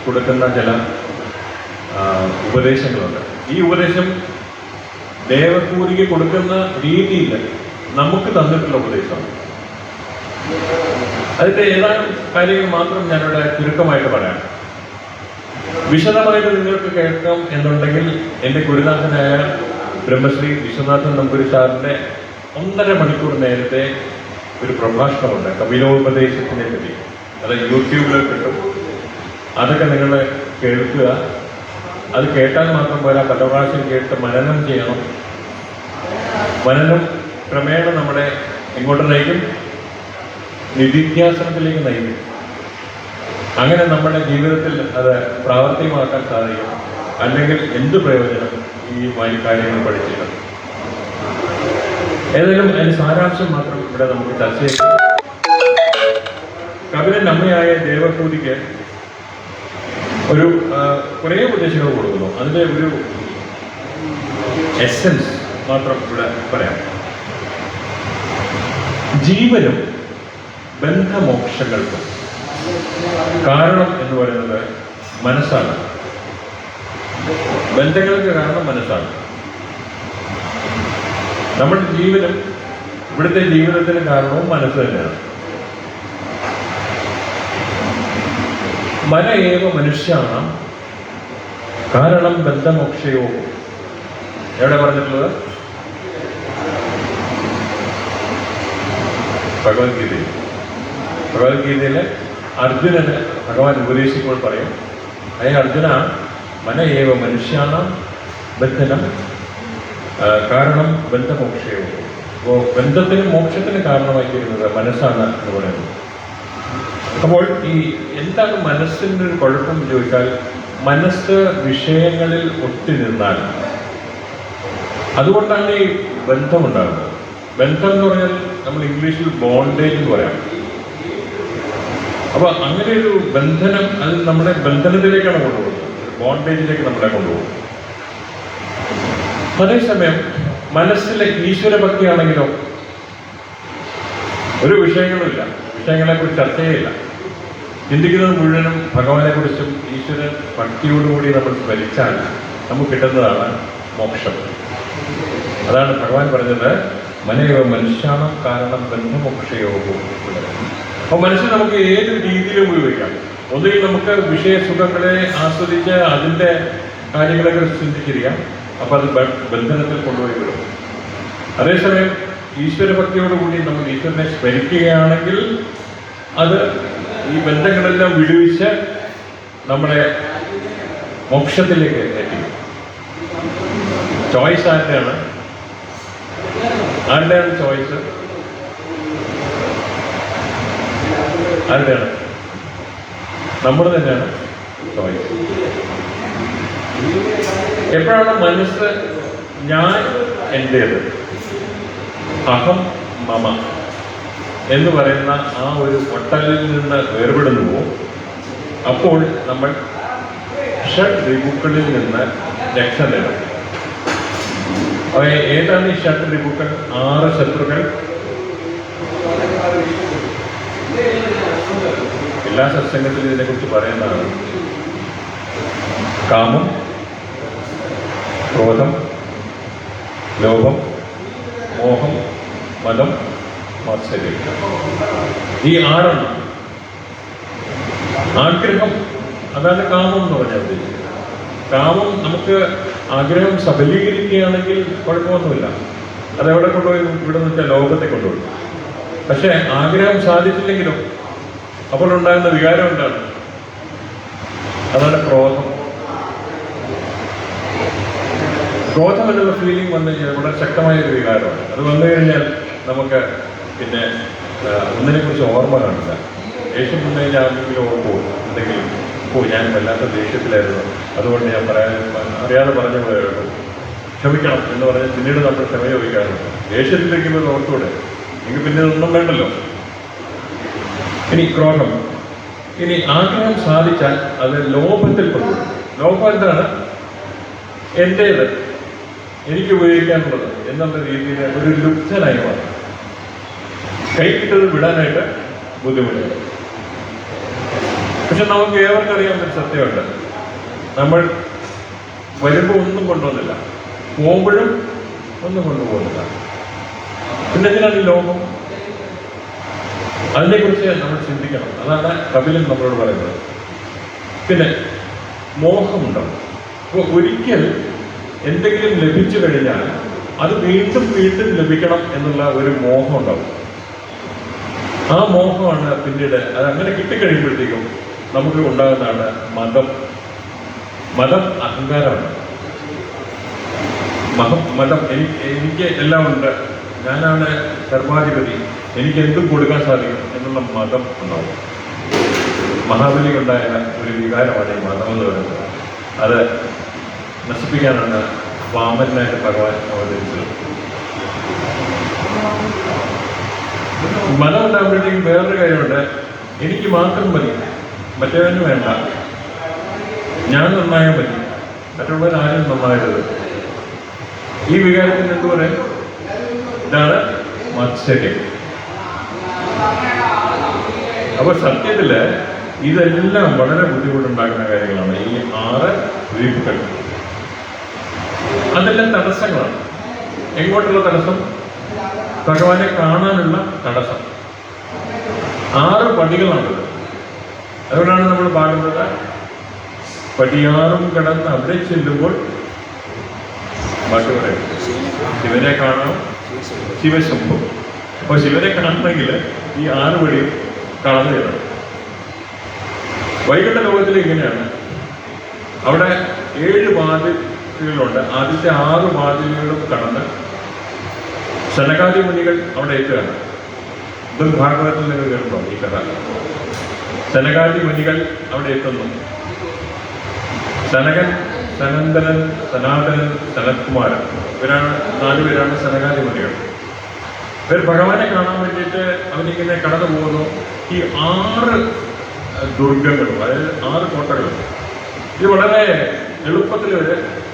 കൊടുക്കുന്ന ചില ഉപദേശങ്ങളുണ്ട്. ഈ ഉപദേശം ദേവഭൂതിക്ക് കൊടുക്കുന്ന രീതിയിൽ നമുക്ക് തന്നിട്ടുള്ള ഉപദേശമാണ്. അതിൻ്റെ ഏതാനും കാര്യങ്ങൾ മാത്രം ഞാനിവിടെ ചുരുക്കമായിട്ട് പറയാം. വിശദമായിട്ട് നിങ്ങൾക്ക് കേൾക്കാം എന്നുണ്ടെങ്കിൽ എൻ്റെ ഗുരുനാഥനായ ബ്രഹ്മശ്രീ വിശ്വനാഥൻ നമ്പൂരി സാറിൻ്റെ 1.5 മണിക്കൂർ നേരത്തെ ഒരു പ്രഭാഷണമുണ്ട് കപിലോപദേശത്തിനെ പറ്റി. അത് യൂട്യൂബിൽ കിട്ടും. അതൊക്കെ നിങ്ങൾ കേൾക്കുക. അത് കേട്ടാൽ മാത്രം പോരാ, പല പ്രാവശ്യം കേട്ട് മനനം ചെയ്യണം. മനനം ക്രമേണ നമ്മളെ എങ്ങോട്ട് നയിക്കും? നിധിധ്യാസനത്തിലേക്ക് നയിക്കും. അങ്ങനെ നമ്മുടെ ജീവിതത്തിൽ അത് പ്രാവർത്തികമാക്കാൻ സാധിക്കും. അല്ലെങ്കിൽ എന്ത് പ്രയോജനം ഈ കാര്യങ്ങൾ പഠിച്ചിട്ട്? ഏതായാലും അതിന് സാരാംശം മാത്രം ഇവിടെ നമുക്ക് ചർച്ച ചെയ്യാം. കപിലൻ അമ്മയായ ദേവഭൂതിക്ക് ഒരു കുറേ ഉപദേശങ്ങൾ കൊടുക്കുന്നു. അതിൻ്റെ ഒരു എസൻസ് മാത്രം ഇവിടെ പറയാം. ജീവനും ബന്ധമോക്ഷങ്ങൾക്കും കാരണം എന്ന് പറയുന്നത് മനസ്സാണ്. ബന്ധങ്ങൾക്ക് കാരണം മനസ്സാണ്. നമ്മുടെ ജീവനും ഇവിടുത്തെ ജീവിതത്തിന് കാരണവും മനസ്സ് തന്നെയാണ്. മന ഏവ മനുഷ്യാണാം കാരണം ബന്ധമോക്ഷയോ. എവിടെ പറഞ്ഞിട്ടുള്ളത്? ഭഗവത്ഗീതയിലെ അർജുനന് ഭഗവാൻ ഉപദേശിക്കുമ്പോൾ പറയും, അർജുന മന ഏവ മനുഷ്യാണാം ബന്ധനം കാരണം ബന്ധമോക്ഷയോ. അപ്പോൾ ബന്ധത്തിനും മോക്ഷത്തിനും കാരണമായി തീരുന്നത് മനസ്സാണ് എന്ന് പറയുന്നത്. അപ്പോൾ ഈ എന്താണ് മനസ്സിൻ്റെ ഒരു കുഴപ്പം ചോദിച്ചാൽ, മനസ്സ് വിഷയങ്ങളിൽ ഒത്തുനിന്നാൽ അതുകൊണ്ടാണ് ഈ ബന്ധമുണ്ടാകുന്നത്. ബന്ധം എന്ന് പറഞ്ഞാൽ നമ്മൾ ഇംഗ്ലീഷിൽ ബോണ്ടേജ് എന്ന് പറയാം. അപ്പൊ അങ്ങനെ ഒരു ബന്ധനം അത് നമ്മുടെ ബന്ധനത്തിലേക്കാണ് കൊണ്ടുപോകുന്നത്, ബോണ്ടേജിലേക്ക് നമ്മളെ കൊണ്ടുപോകും. അതേസമയം മനസ്സിലെ ഈശ്വരഭക്തിയാണെങ്കിലോ ഒരു വിഷയങ്ങളുമില്ല, വിഷയങ്ങളെക്കുറിച്ച് ചർച്ചയില്ല. ചിന്തിക്കുന്നത് മുഴുവനും ഭഗവാനെ കുറിച്ചും ഈശ്വരൻ ഭക്തിയോടുകൂടി നമ്മൾ സ്മരിച്ചാൽ നമുക്ക് കിട്ടുന്നതാണ് മോക്ഷം. അതാണ് ഭഗവാൻ പറഞ്ഞത്, മനയോ മനുഷ്യാണം കാരണം ബന്ധമോക്ഷയോഗവും. അപ്പോൾ മനുഷ്യൻ നമുക്ക് ഏത് രീതിയിലും ഉപയോഗിക്കാം. ഒന്നുകിൽ നമുക്ക് വിഷയസുഖങ്ങളെ ആസ്വദിച്ച് അതിൻ്റെ കാര്യങ്ങളെക്കുറിച്ച് ചിന്തിച്ചിരിക്കാം, അപ്പോൾ അത് ബന്ധനത്തിൽ കൊണ്ടുപോയി വിടും. അതേസമയം ഈശ്വരഭക്തിയോടുകൂടി നമ്മൾ ഈശ്വരനെ സ്മരിക്കുകയാണെങ്കിൽ അത് ഈ ബന്ധങ്ങളെല്ലാം വിടുവിച്ച് നമ്മളെ മോക്ഷത്തിലേക്ക് എത്തിക്കും. ചോയ്സ് ആരുടെയാണ് ചോയ്സ്? ആരുടെയാണ്? നമ്മുടെ തന്നെയാണ് ചോയ്സ്. എപ്പോഴാണ് മനസ്സ് ഞാൻ എൻ്റേത്, അഹം മമ എന്ന് പറയുന്ന ആ ഒരു ഒട്ടലിൽ നിന്ന് വേർപെടുന്നുവോ അപ്പോൾ നമ്മൾ ഷഡ് റിപുക്കളിൽ നിന്ന് രക്ഷ നേടും. ഏതാണ് ഈ ഷഡ് റിപുക്കൾ? 6 ശത്രുക്കൾ. എല്ലാ സത്സംഗത്തിലും ഇതിനെക്കുറിച്ച് പറയുന്നതാണ്. കാമം, ക്രോധം, ലോഭം, മോഹം, മതം, മാത്സര്യം. ഈ 6 ആഗ്രഹം, അതാണ് കാമം എന്ന് പറഞ്ഞാൽ ഉദ്ദേശിക്കുന്നത്. കാമം നമുക്ക് ആഗ്രഹം സഫലീകരിക്കുകയാണെങ്കിൽ കുഴപ്പമൊന്നുമില്ല, അതെവിടെ കൊണ്ടുപോയി ഇവിടെ നിന്ന് വെച്ചാൽ ലോകത്തെ കൊണ്ടുപോയി. പക്ഷെ ആഗ്രഹം സാധിച്ചില്ലെങ്കിലോ അപ്പോൾ ഉണ്ടാകുന്ന വികാരം എന്താണ്? അതാണ് ക്രോധം. ക്രോധം എന്നുള്ള ഫീലിംഗ് വന്നു കഴിഞ്ഞാൽ വളരെ ശക്തമായൊരു വികാരമാണ്. അത് വന്നു കഴിഞ്ഞാൽ നമുക്ക് പിന്നെ ഒന്നിനെക്കുറിച്ച് ഓർമ്മ കാണില്ല. ദേഷ്യം വന്നു കഴിഞ്ഞാൽ ആരെങ്കിലും ഓർമ്മ എന്തെങ്കിലും ഞാൻ വല്ലാത്ത ദേഷ്യത്തിലായിരുന്നു, അതുകൊണ്ട് ഞാൻ അറിയാതെ പറഞ്ഞു പോയാലും ക്ഷമിക്കണം എന്ന് പറഞ്ഞ് പിന്നീട് നമ്മൾ ക്ഷമ ചോദിക്കാറുണ്ട്. ദേഷ്യത്തിലിരിക്കുമ്പോൾ ഓർത്തൂടെ, എനിക്ക് പിന്നെ ഒന്നും വേണ്ടല്ലോ. ഇനി ക്രോധം. ഇനി ആഗ്രഹം സാധിച്ചാൽ അത് ലോഭത്തിൽ കൊണ്ടുപോകും. ലോഭം എന്താണ്? എൻ്റേത്, എനിക്ക് ഉപയോഗിക്കാനുള്ളത് എന്നുള്ള രീതിയിൽ ഒരു ലുബ്ധനായി മാറും. കൈ കിട്ടത് വിടാനായിട്ട് ബുദ്ധിമുട്ടുണ്ട്. പക്ഷെ നമുക്ക് ഏവർക്കറിയാവുന്നൊരു സത്യമുണ്ട്, നമ്മൾ വരുമ്പോൾ ഒന്നും കൊണ്ടുവന്നില്ല, പോകുമ്പോഴും ഒന്നും കൊണ്ടുപോകുന്നില്ല. പിന്നെ എന്തിനാണ് ഈ ലോകം? അതിനെക്കുറിച്ച് നമ്മൾ ചിന്തിക്കണം. അതാണ് കപിലൻ നമ്മളോട് പറയുന്നത്. പിന്നെ മോഹമുണ്ടാവും. അപ്പോൾ ഒരിക്കൽ എന്തെങ്കിലും ലഭിച്ചു കഴിഞ്ഞാൽ അത് വീണ്ടും വീണ്ടും ലഭിക്കണം എന്നുള്ള ഒരു മോഹം ഉണ്ടാവും. ആ മോഹമാണ് പിന്നീട് അത് അങ്ങനെ കിട്ടിക്കഴിയുമ്പോഴത്തേക്കും നമുക്ക് ഉണ്ടാകുന്നതാണ് മതം. മതം അഹങ്കാരമാണ്. മതം എനിക്ക് എല്ലാം ഉണ്ട്, ഞാനാണ് സർവാധിപതി, എനിക്ക് എന്തും കൊടുക്കാൻ സാധിക്കും എന്നുള്ള മതം ഉണ്ടാവും. മഹാബലിക്കുണ്ടായ ഒരു വികാരമാണ് ഈ മതം എന്ന് പറയുന്നത്. അത് നശിപ്പിക്കാനാണ് വാമനായിട്ട് ഭഗവാൻ അവതരിച്ചത്. മതം ഉണ്ടാകുമ്പോഴത്തേക്കും വേറൊരു കാര്യമുണ്ട്, എനിക്ക് മാത്രം മതി, മറ്റവന് വേണ്ട, ഞാൻ നന്നായാൽ മതി, മറ്റുള്ളവർ ആരും നന്നായരുത്. ഈ വികാരത്തിന് എന്ത് പറയും? ഇതാണ് മത്സര്യം. അപ്പൊ സത്യത്തില് ഇതെല്ലാം വളരെ ബുദ്ധിമുട്ടുണ്ടാക്കുന്ന കാര്യങ്ങളാണ്. ഈ 6 വീപ്പുകൾ അതെല്ലാം തടസ്സങ്ങളാണ്. എങ്ങോട്ടുള്ള തടസ്സം? ഭഗവാനെ കാണാനുള്ള തടസ്സം. 6 പടികളാണത്. അതുകൊണ്ടാണ് നമ്മൾ പാടുന്നത്, പടിയാറും കടന്ന് അവിടെ ചെല്ലുമ്പോൾ പാട്ട് പറയും, ശിവനെ കാണാം ശിവശംഭം. അപ്പോൾ ശിവനെ കാണണമെങ്കിൽ ഈ 6 പടിയും കടന്നു ചെല്ലണം. വൈകുണ്ഠ ലോകത്തിൽ ഇങ്ങനെയാണ്. അവിടെ 7 വാതിലുകളുണ്ട്. ആദ്യത്തെ 6 വാതിലുകളും കടന്ന് സനകാദി മുനികൾ അവിടെ എത്തുകയാണ്. ഇതും ഭാഗവതത്തിൽ നിങ്ങൾ കേട്ടോ ഈ കഥ. സനകാദി മുനികൾ അവിടെ എത്തുന്നു. സനകൻ, സനന്ദനൻ, സനാതനൻ, സനത്കുമാരൻ, ഇവരാണ് 4 പേരാണ് സനകാദി മുനികൾ. ഇവർ ഭഗവാനെ കാണാൻ വേണ്ടിയിട്ട് അവരിങ്ങനെ കടന്നു പോകുന്നു. ഈ 6 ദുർഗങ്ങളും, അതായത് 6 കോട്ടകളും, ഇത് വളരെ എളുപ്പത്തിൽ അവർ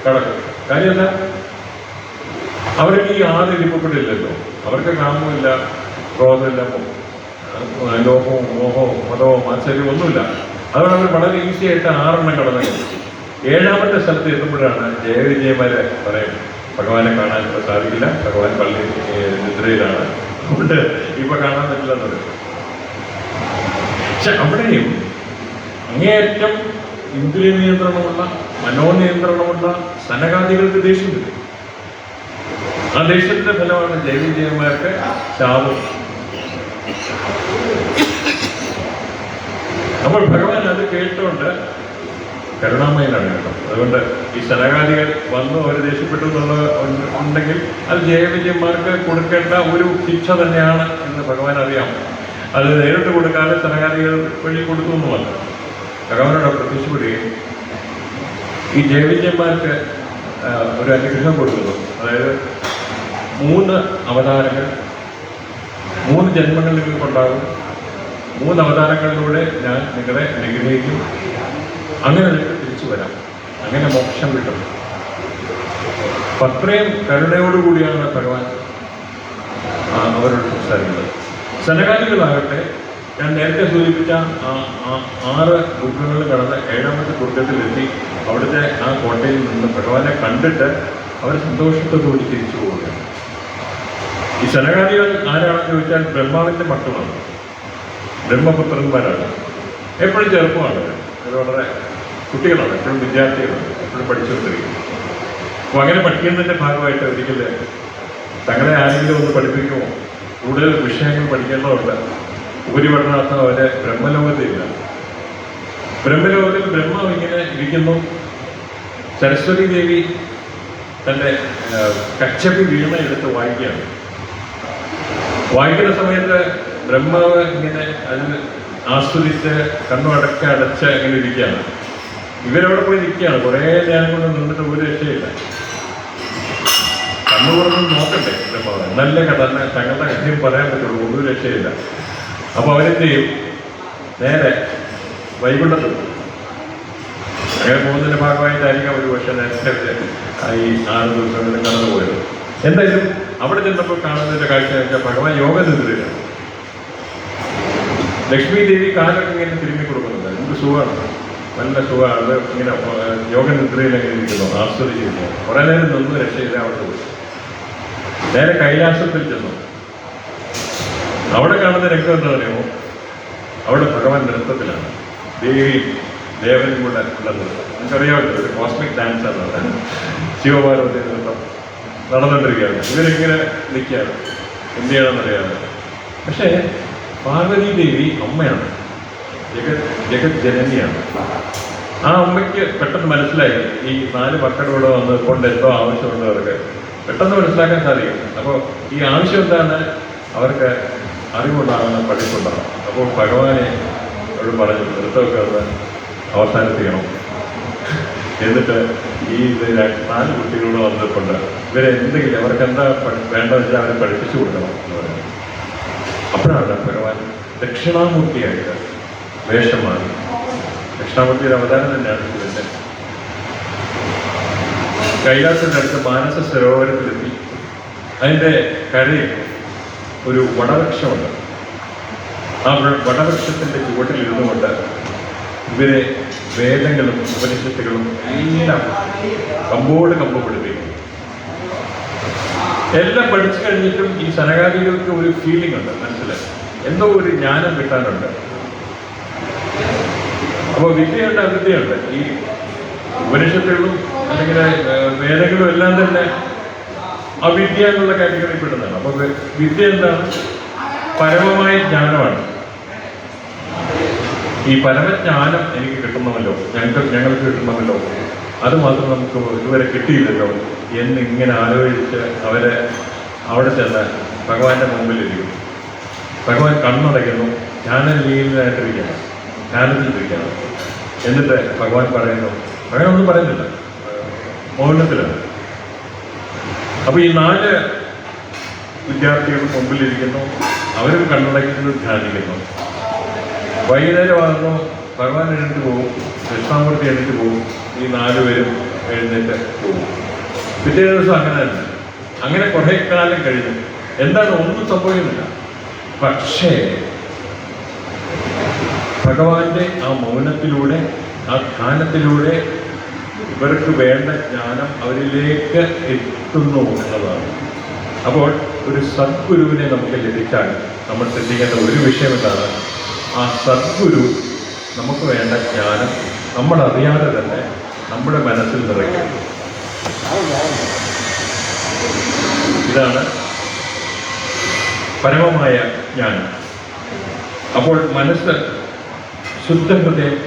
കടക്കും. കാര്യം എന്താ? അവർക്ക് ഈ 6 ഇരിപ്പുകളില്ലല്ലോ. അവർക്ക് കാമവുമില്ല, ക്രോധമില്ല, ലോഭവും മോഹവും മതവും മാത്സര്യവും ഒന്നുമില്ല. അതുകൊണ്ട് അവർ വളരെ ഈസി ആയിട്ട് 6 കടന്നു. 7ാമത്തെ സ്ഥലത്ത് എത്തുമ്പോഴാണ് ജയവിജയമാരെ പറയും ഭഗവാനെ കാണാൻ സാധിക്കില്ല, ഭഗവാൻ പള്ളി നിദ്രയിലാണ്, അതുകൊണ്ട് ഇപ്പൊ കാണാൻ പറ്റില്ലെന്ന് പറയും. പക്ഷെ അവിടെയും അങ്ങേയറ്റം ഇന്ദ്രിയ നിയന്ത്രണമുള്ള, മനോനിയന്ത്രണമുള്ള സനകാദികൾക്ക് ദേഷ്യം വരും. ആ ദേഷ്യത്തിന്റെ ഫലമാണ് ജയവിജയന്മാർക്ക് ശാപം. അപ്പോൾ ഭഗവാൻ അത് കേട്ടുകൊണ്ട് കരുണാമയനാണ് കേട്ടോ. അതുകൊണ്ട് ഈ സനകാദികൾ വന്ന് അവർ ദേഷ്യപ്പെട്ടു ഉണ്ടെങ്കിൽ അത് ജയവിജയന്മാർക്ക് കൊടുക്കേണ്ട ഒരു ശിക്ഷ തന്നെയാണ് എന്ന് ഭഗവാൻ അറിയാം. അത് നേരിട്ട് കൊടുക്കാതെ സനകാദികൾ വഴി കൊടുത്തു എന്ന് പറഞ്ഞു. ഭഗവാനോട് പ്രത്യക്ഷപ്പെടുകയും ഈ ജയവിജയന്മാർക്ക് ഒരു അനുഗ്രഹം കൊടുക്കുന്നു. അതായത് 3 അവതാരങ്ങൾ, 3 ജന്മങ്ങൾ നിങ്ങൾക്കുണ്ടാകും. 3 അവതാരങ്ങളിലൂടെ ഞാൻ നിങ്ങളെ അനുഗ്രഹിക്കും. അങ്ങനെ നിങ്ങൾക്ക് തിരിച്ചു വരാം, അങ്ങനെ മോക്ഷം കിട്ടും. അത്രയും കരുണയോടുകൂടിയാണ് ഭഗവാൻ അവരോട് സംസാരിക്കുന്നത്. സനകാദികളാകട്ടെ ഞാൻ നേരത്തെ സൂചിപ്പിച്ച 6 ദുർഗങ്ങളിൽ കടന്ന് 7ാമത്തെ ദുർഗത്തിലെത്തി അവിടുത്തെ ആ കോട്ടയിൽ നിന്ന് ഭഗവാനെ കണ്ടിട്ട് അവർ സന്തോഷത്തോടുകൂടി തിരിച്ചു പോവുകയാണ്. ഈ സനകാദികൾ ആരാണെന്ന് ചോദിച്ചാൽ ബ്രഹ്മാവിൻ്റെ മക്കളാണ്, ബ്രഹ്മപുത്രന്മാരാണ്. എപ്പോഴും ചെറുപ്പമാണ്, അത് വളരെ കുട്ടികളാണ്, എപ്പോഴും വിദ്യാർത്ഥികളാണ്, എപ്പോഴും പഠിച്ചുകൊണ്ടിരിക്കും. അപ്പോൾ അങ്ങനെ പഠിക്കുന്നതിൻ്റെ ഭാഗമായിട്ട് ഒരിക്കൽ തങ്ങളെ ആരെങ്കിലും ഒന്ന് പഠിപ്പിക്കുമോ, കൂടുതൽ വിഷയങ്ങൾ പഠിക്കേണ്ടതുണ്ട്. ഉപരിപഠനാർത്ഥം അവരെ ബ്രഹ്മലോകത്തില്ല. ബ്രഹ്മലോകത്തിൽ ബ്രഹ്മാവ് ഇങ്ങനെ ഇരിക്കുന്നു. സരസ്വതി ദേവി തൻ്റെ കച്ചപ്പി വീണ എടുത്ത് വായിക്കുകയാണ്. വായിക്കുന്ന സമയത്ത് ബ്രഹ്മാവ് ഇങ്ങനെ അതിന് ആസ്വദിച്ച് കണ്ണടച്ച് അങ്ങനെ ഇരിക്കുകയാണ്. ഇവരവിടെ പോയി നിൽക്കുകയാണ്. കുറേ നേരം കൊണ്ട് നിന്നിട്ട് ഒരു രക്ഷയില്ല. കണ്ണു തുറന്ന് നോക്കട്ടെ ബ്രഹ്മാവ്, നല്ല കഥ, തങ്ങളുടെ കാര്യം പറയാൻ പറ്റുള്ളൂ, ഒരു രക്ഷയില്ല. അപ്പോൾ അവരെന്ത് ചെയ്യും? നേരെ വൈകുണ്ഠത്ത് അങ്ങനെ പോകുന്നതിൻ്റെ ഭാഗമായിട്ടായിരിക്കാം ഒരു പക്ഷേ നേരത്തെ ഈ 6 ദിവസങ്ങളിൽ കടന്നു പോയത്. എന്തായാലും അവിടെ ചെന്നപ്പോൾ കാണുന്നതിൻ്റെ കാഴ്ച വെച്ചാൽ ഭഗവാൻ യോഗ നിദ്രയിലാണ്. ലക്ഷ്മി ദേവി കാലൊക്കെ ഇങ്ങനെ തിരുമ്മി കൊടുക്കുന്നുണ്ട്. എന്ത് സുഖമാണ്, നല്ല സുഖമാണ്. അത് ഇങ്ങനെ യോഗ നിദ്രയിൽ എങ്ങനെ ഇരിക്കുന്നു, ആസ്വദിച്ചിരിക്കുന്നു. കുറേ നേരം നിന്നും രക്ഷയില്ല. അവിടെ പോയി നേരെ കൈലാസത്തിൽ ചെന്നു. അവിടെ കാണുന്ന രംഗം എന്താ പറയുമോ? അവിടെ ഭഗവാൻ നൃത്തത്തിലാണ്. ദേവിയും ദേവനും കൂടെ ഉള്ള നൃത്തം. നമുക്കറിയാമല്ലോ, ഒരു കോസ്മിക് ഡാൻസ് ആണ്. ശിവപാർവതി നൃത്തം നടന്നുകൊണ്ടിരിക്കുകയാണ്. ഇവരിങ്ങനെ നിൽക്കുകയാണ്, എന്ത് ചെയ്യണമെന്നറിയാതെ. പക്ഷേ പാർവതി ദേവി അമ്മയാണ്, ജഗത് ജനനിയാണ്. ആ അമ്മയ്ക്ക് പെട്ടെന്ന് മനസ്സിലായി ഈ 4 മക്കളോട് വന്ന് കൊണ്ട് എന്തോ ആവശ്യമുണ്ട്. അവർക്ക് പെട്ടെന്ന് മനസ്സിലാക്കാൻ സാധിക്കും. അപ്പോൾ ഈ ആവശ്യം എന്താണ്? അവർക്ക് അറിവുണ്ടാകണം, പഠിപ്പുണ്ടാകണം. അപ്പോൾ ഭഗവാനെ അവരോട് പറഞ്ഞു, നൃത്തമൊക്കെ ഒന്ന് അവസാനിപ്പിക്കണം. എന്നിട്ട് ഈ 4 കുട്ടികളോട് വന്നിട്ടുണ്ട്, ഇവരെന്തെങ്കിലും അവർക്ക് എന്താ വേണ്ടതെന്ന് വെച്ചാൽ അവരെ പഠിപ്പിച്ചു കൊടുക്കണം എന്ന് പറഞ്ഞു. അപ്പോഴാണ് ഭഗവാൻ ദക്ഷിണാമൂർത്തിയായിട്ട് വേഷം മാറി. ദക്ഷിണാമൂർത്തിയുടെ അവതാരം തന്നെയാണ് ഇതിൻ്റെ. കൈലാസത്തിൻ്റെ അടുത്ത് മാനസ സരോവരത്തിലെത്തി. അതിൻ്റെ കരയിൽ ഒരു വടവൃക്ഷമുണ്ട്. ആ വടവൃക്ഷത്തിൻ്റെ ചുവട്ടിലിരുന്നു കൊണ്ട് ഇവരെ വേദങ്ങളും ഉപനിഷത്തുകളും എല്ലാം കമ്പോട് കമ്പ് പഠിപ്പിക്കും. എല്ലാം പഠിച്ചു കഴിഞ്ഞിട്ടും ഈ സനകാദികൾക്ക് ഒരു ഫീലിംഗ് ഉണ്ട്, മനസ്സിലായി എന്തോ ഒരു ജ്ഞാനം കിട്ടാനുണ്ട്. അപ്പോൾ വിദ്യയുണ്ട്, അവിദ്യയുണ്ട്. ഈ ഉപനിഷത്തുകളും അല്ലെങ്കിൽ വേദങ്ങളും എല്ലാം തന്നെ അവിദ്യ എന്നുള്ള കാറ്റഗറിയിൽ പെടുന്നതാണ്. അപ്പോൾ വിദ്യ എന്താണ്? പരമമായ ജ്ഞാനമാണ്. ഈ പരമജ്ഞാനം എനിക്ക് കിട്ടുന്നമല്ലോ, ഞങ്ങൾക്ക് കിട്ടുന്നമല്ലോ, അത് മാത്രം നമുക്ക് ഇതുവരെ കിട്ടിയില്ലല്ലോ എന്നിങ്ങനെ ആലോചിച്ച് അവരെ അവിടെ ചെന്ന് ഭഗവാന്റെ മുമ്പിലിരിക്കുന്നു. ഭഗവാൻ കണ്ണടയ്ക്കുന്നു, ധ്യാനലീനായിട്ടിരിക്കണം, ധ്യാനത്തിലിരിക്കണം. എന്നിട്ട് ഭഗവാൻ പറയുന്നു, ഭഗവാൻ ഒന്നും പറയുന്നില്ല, മൗനത്തിലാണ്. അപ്പൊ ഈ 4 വിദ്യാർത്ഥികൾ മുമ്പിലിരിക്കുന്നു, അവരും കണ്ണടയ്ക്കുന്നു, ധ്യാനിക്കുന്നു. വൈകുന്നേരമാകുന്നു, ഭഗവാൻ എഴുന്നേറ്റ് പോകും, ദക്ഷിണാമൂർത്തി എഴുന്നേറ്റ് പോകും, ഈ 4 പേരും എഴുന്നേറ്റ് പോകും. പിറ്റേ ദിവസം അങ്ങനെ തന്നെ. അങ്ങനെ കുറെ കാലം കഴിഞ്ഞു. എന്താണ്, ഒന്നും സംഭവിക്കുന്നില്ല. പക്ഷേ ഭഗവാന്റെ ആ മൗനത്തിലൂടെ, ആ ധ്യാനത്തിലൂടെ ഇവർക്ക് വേണ്ട ജ്ഞാനം അവരിലേക്ക് എത്തുന്നു എന്നുള്ളതാണ്. അപ്പോൾ ഒരു സദ്ഗുരുവിനെ നമുക്ക് ലഭിച്ചാൽ നമ്മൾ ശ്രദ്ധിക്കേണ്ട ഒരു വിഷയം എന്താണ്, ആ സദ്ഗുരു നമുക്ക് വേണ്ട ജ്ഞാനം നമ്മളറിയാതെ തന്നെ നമ്മുടെ മനസ്സിൽ നിറയ്ക്കും. ഇതാണ് പരമമായ ജ്ഞാനം. അപ്പോൾ മനസ്സ് ശുദ്ധഹൃദയം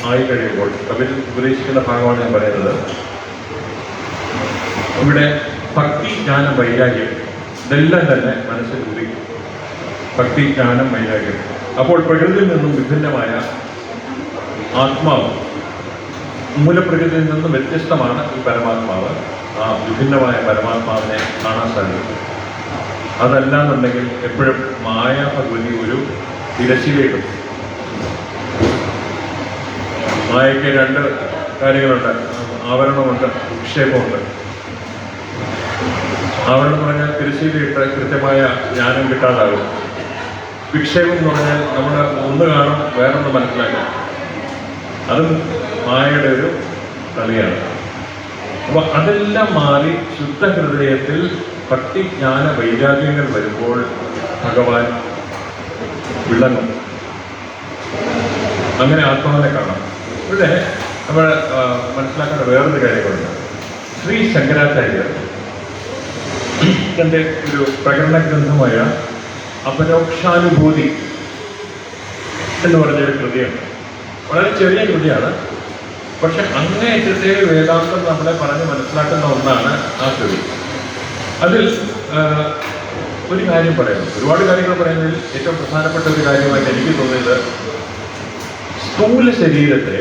ആയി കഴിയുമ്പോൾ കപിൽ ഉപദേശിക്കുന്ന ഭാഗമാണ് ഞാൻ പറയുന്നത്. ഇവിടെ ഭക്തി, ജ്ഞാനം, വൈരാഗ്യം ഇതെല്ലാം തന്നെ മനസ്സിൽ ഉദിക്കും. ഭക്തി, ജ്ഞാനം, വൈരാഗ്യം. അപ്പോൾ പ്രകൃതിയിൽ നിന്നും വിഭിന്നമായ ആത്മാവ്, മൂലപ്രകൃതിയിൽ നിന്നും വ്യത്യസ്തമാണ് ഈ പരമാത്മാവ്. ആ വിഭിന്നമായ പരമാത്മാവിനെ കാണാൻ സാധിക്കും. അതല്ലാന്നുണ്ടെങ്കിൽ എപ്പോഴും മായാഭഗവതി ഒരു തിരശ്ശീലയിടും. മായയ്ക്ക് 2 കാര്യങ്ങളുണ്ട്, ആവരണമുണ്ട്, വിക്ഷേപമുണ്ട്. ആവരണം എന്ന് പറഞ്ഞാൽ തിരശ്ശീലയിട്ട് കൃത്യമായ ജ്ഞാനം കിട്ടാതാകും. വിക്ഷേപം എന്ന് പറഞ്ഞാൽ നമ്മൾ ഒന്ന് കാണും, വേറൊന്ന് മനസ്സിലാക്കാം. അതും മായയുടെ ഒരു കളിയാണ്. അപ്പൊ അതെല്ലാം മാറി ശുദ്ധ ഹൃദയത്തിൽ ഭക്തി, ജ്ഞാന, വൈരാഗ്യങ്ങൾ വരുമ്പോൾ ഭഗവാൻ വിളങ്ങും. അങ്ങനെ ആത്മാവിനെ കാണാം. ഇവിടെ നമ്മൾ മനസ്സിലാക്കേണ്ട വേറൊരു കാര്യങ്ങളുണ്ട്. ശ്രീ ശങ്കരാചാര്യർ തൻ്റെ ഒരു പ്രകടന ഗ്രന്ഥമായ അപരോക്ഷാനുഭൂതി എന്ന് പറഞ്ഞൊരു കൃതിയുണ്ട്. വളരെ ചെറിയ കൃതിയാണ്, പക്ഷെ അങ്ങേയറ്റത്തെ വേദാന്തം നമ്മളെ പറഞ്ഞ് മനസ്സിലാക്കുന്ന ഒന്നാണ് ആ കൃതി. അതിൽ ഒരു കാര്യം പറയുന്നു, ഒരുപാട് കാര്യങ്ങൾ പറയുന്നതിൽ ഏറ്റവും പ്രധാനപ്പെട്ട ഒരു കാര്യമായിട്ട് എനിക്ക് തോന്നിയത്, സ്ഥൂല ശരീരത്തെ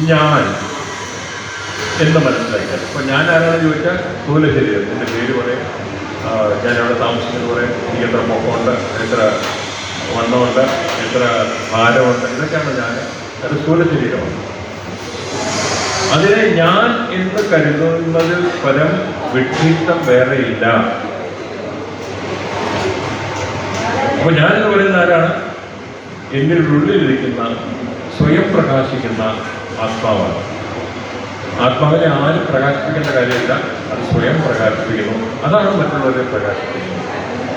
ഞാൻ എന്ന് മനസ്സിലാക്കിയാൽ. ഇപ്പൊ ഞാൻ ആരാണെന്ന് ചോദിച്ചാൽ സ്ഥൂല ശരീരം, എൻ്റെ പേര് പറയും, ഞാൻ അവിടെ താമസിക്കുന്നത് പറയും, എനിക്ക് എത്ര പൊക്കമുണ്ട്, എത്ര വണ്ണമുണ്ട്, എത്ര ഭാരമുണ്ട്, ഇതൊക്കെയാണ് ഞാൻ. അത് സ്ഥൂല ശരീരമാണ്. അതിനെ ഞാൻ എന്ന് കരുതുന്നതിൽ പരം വിഡ്ഢിത്തം വേറെയില്ല. അപ്പൊ ഞാനെന്ന് പറയുന്ന ആരാണ്? എന്നിൽ ഉള്ളിലിരിക്കുന്ന സ്വയം പ്രകാശിക്കുന്ന ആത്മാവാണ്. ആത്മാവിനെ ആരും പ്രകാശിപ്പിക്കേണ്ട കാര്യമില്ല, അത് സ്വയം പ്രകാശിപ്പിക്കുന്നു. അതാണ് മറ്റുള്ളവരെ പ്രകാശിപ്പിക്കുന്നത്.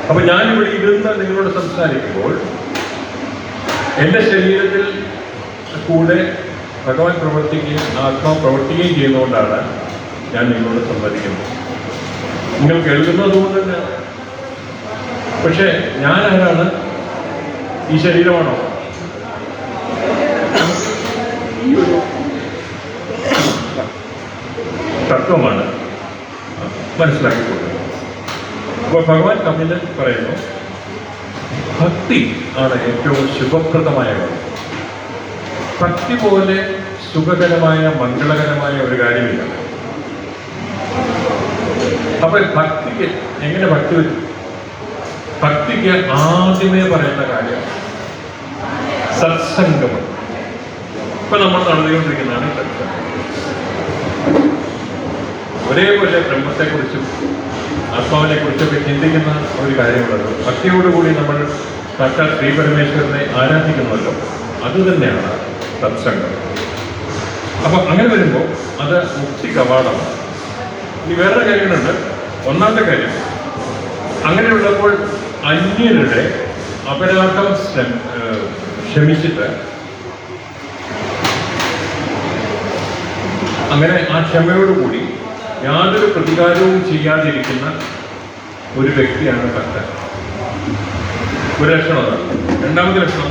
അപ്പൊ ഞാനിവിടെ ഇരുന്ന് നിങ്ങളോട് സംസാരിക്കുമ്പോൾ എൻ്റെ ശരീരത്തിൽ കൂടെ ഭഗവാൻ പ്രവർത്തിക്കുകയും ആത്മാവ് പ്രവർത്തിക്കുകയും ചെയ്യുന്നതുകൊണ്ടാണ് ഞാൻ നിങ്ങളോട് സംവദിക്കുന്നത്. നിങ്ങൾ കേൾക്കുന്നതുകൊണ്ട് തന്നെ. പക്ഷെ ഞാൻ ആരാണ്? ഈ ശരീരമാണോ? ഈ ഒരു തത്വമാണ് മനസ്സിലാക്കിക്കൊണ്ടത്. അപ്പോൾ ഭഗവാൻ കപിലൻ പറയുന്നു, ഭക്തി ആണ് ഏറ്റവും ശുഭപ്രദമായ കാര്യം. ഭക്തി പോലെ സുഖകരമായ മംഗളകരമായ ഒരു കാര്യമില്ല. അപ്പൊ ഭക്തിക്ക് എങ്ങനെ ഭക്തി വരും? ഭക്തിക്ക് ആദ്യമേ പറയുന്ന കാര്യം സത്സംഗമാണ്. ഇപ്പൊ നമ്മൾ നടന്നുകൊണ്ടിരിക്കുന്നതാണ് ഈ സത്സംഗം. ഒരേപോലെ ബ്രഹ്മത്തെക്കുറിച്ചും ആത്മാവിനെ കുറിച്ചൊക്കെ ചിന്തിക്കുന്ന ഒരു കാര്യമുള്ളത്. ഭക്തിയോടുകൂടി നമ്മൾ സാക്ഷാൽ ശ്രീ പരമേശ്വരനെ ആരാധിക്കുന്നുവല്ലോ, അതുതന്നെയാണ് സത്സംഗം. അപ്പൊ അങ്ങനെ വരുമ്പോൾ അത് മുക്തി കവാടമാണ്. ഇനി വേറൊരു കാര്യങ്ങളുണ്ട്. ഒന്നാമത്തെ കാര്യം, അങ്ങനെയുള്ളപ്പോൾ അന്യരുടെ അപരാധം ക്ഷമിച്ചിട്ട് അങ്ങനെ ആ ക്ഷമയോടുകൂടി യാതൊരു പ്രതികാരവും ചെയ്യാതിരിക്കുന്ന ഒരു വ്യക്തിയാണ് ഭക്തൻ. ഒരു ലക്ഷണം അതാണ്. രണ്ടാമത്തെ ലക്ഷണം,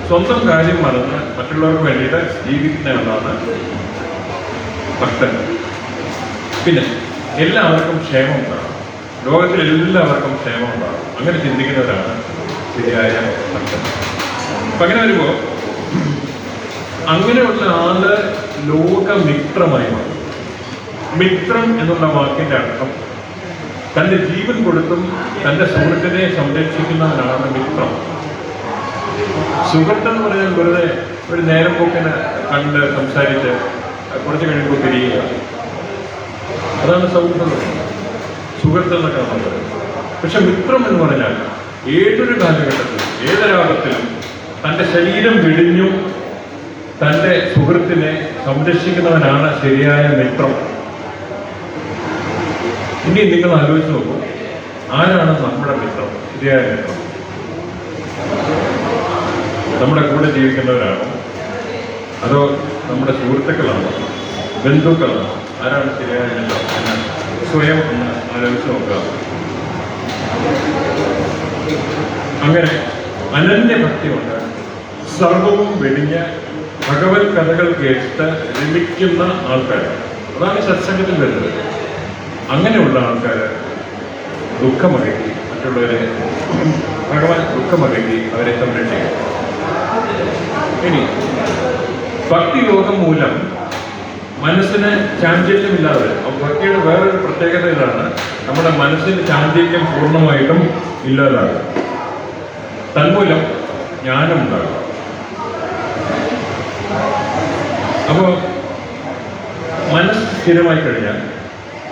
സ്വന്തം കാര്യം മറന്ന് മറ്റുള്ളവർക്ക് വേണ്ടിയിട്ട് ജീവിക്കുന്നതാണ് ഭക്തൻ. പിന്നെ എല്ലാവർക്കും ക്ഷേമം ഉണ്ടാകും. ലോകത്തിലെല്ലാവർക്കും ക്ഷേമം ഉണ്ടാകും. അങ്ങനെ ചിന്തിക്കുന്നവരാണ് ശരിയായ ഭക്തൻ. അപ്പം അങ്ങനെ വരുമ്പോൾ അങ്ങനെയുള്ള ആള് ലോകമിത്രമായി മാറും. മിത്രം എന്നുള്ള വാക്കിന്റെ അർത്ഥം തന്റെ ജീവൻ കൊടുത്തും തന്റെ സുഹൃത്തിനെ സംരക്ഷിക്കുന്നവനാണ് മിത്രം. സുഹൃത്ത് എന്ന് പറഞ്ഞാൽ വെറുതെ ഒരു നേരം പോക്കിന് കണ്ട് സംസാരിച്ച് കുറച്ച് കഴിയുമ്പോൾ പിരിയുക, അതാണ് സൗഹൃദം, സുഹൃത്ത് എന്നൊക്കെ നമ്മൾ പറയുന്നത്. പക്ഷെ മിത്രം എന്ന് പറഞ്ഞാൽ ഏതൊരു കാലഘട്ടത്തിലും ഏതൊരാപത്തിലും തന്റെ ശരീരം വെടിഞ്ഞു തന്റെ സുഹൃത്തിനെ സംരക്ഷിക്കുന്നവനാണ് ശരിയായ മിത്രം. ഇനി നിങ്ങൾ ആലോചിച്ച് നോക്കൂ, ആരാണ് നമ്മുടെ മിത്രം, ശരിയായ മിത്രം? നമ്മുടെ കൂടെ ജീവിക്കുന്നവരാണോ, അതോ നമ്മുടെ സുഹൃത്തുക്കളാണോ, ബന്ധുക്കളാണോ? ആരാണ് ശരിയായ മിത്രം എന്ന് സ്വയം ഒന്ന് ആലോചിച്ച് നോക്കുക. അങ്ങനെ അനന്യ ഭക്തി കൊണ്ട് സർവവും വെടിഞ്ഞ് ഭഗവത് കഥകൾ കേട്ട് രമിക്കുന്ന ആൾക്കാർ, അതാണ് സത്സംഗത്തിൽ വരുന്നത്. അങ്ങനെയുള്ള ആൾക്കാർ ദുഃഖമകറ്റി മറ്റുള്ളവരെ, ഭഗവാൻ ദുഃഖമകറ്റി അവരെ സംരക്ഷിക്കും. ഇനി ഭക്തിയോഗം മൂലം മനസ്സിന് ചാഞ്ചല്യമില്ലാതെ വരും. ഭക്തിയുടെ വേറൊരു പ്രത്യേകത ഇതാണ്, നമ്മുടെ മനസ്സിന് ചാഞ്ചല്യം പൂർണ്ണമായിട്ടും ഇല്ലാതാകും. തന്മൂലം ജ്ഞാനം ഉണ്ടാകും. അപ്പോൾ മനസ്സ് സ്ഥിരമായി കഴിഞ്ഞാൽ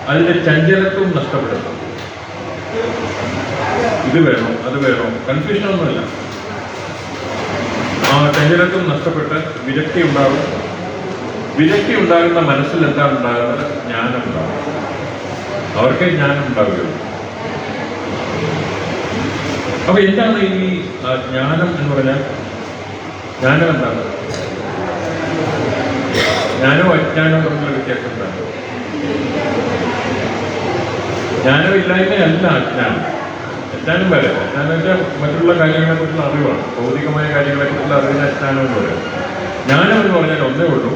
അതിന്റെ ചഞ്ചലത്വം നഷ്ടപ്പെടുന്നു. ഇത് വേണോ അത് വേണോ കൺഫ്യൂഷനൊന്നുമില്ല. ആ ചഞ്ചലത്വം നഷ്ടപ്പെട്ട് വിരക്തി ഉണ്ടാകും. വിരക്തി ഉണ്ടാകുന്ന മനസ്സിൽ എന്താണ് ഉണ്ടാകുന്നത്? ജ്ഞാനം ഉണ്ടാകും. അവർക്കേ ജ്ഞാനം ഉണ്ടാവുകയുള്ളൂ. അപ്പൊ എന്താണ് ഈ ജ്ഞാനം എന്ന് പറഞ്ഞാൽ? ജ്ഞാനം എന്താണ്? ജ്ഞാനവും അജ്ഞാനവും തമ്മിലുള്ള വ്യത്യാസം എന്താണ്? ജ്ഞാനമില്ലായ്മയല്ല അജ്ഞാനം. അജ്ഞാനം വരെ, അജ്ഞാനം വെച്ചാൽ മറ്റുള്ള കാര്യങ്ങളെക്കുറിച്ചുള്ള അറിവാണ്, ഭൗതികമായ കാര്യങ്ങളെക്കുറിച്ചുള്ള അറിവിന് അജ്ഞാനം എന്ന് പറയും. ജ്ഞാനം എന്ന് പറഞ്ഞാൽ ഒന്നേ ഉള്ളൂ,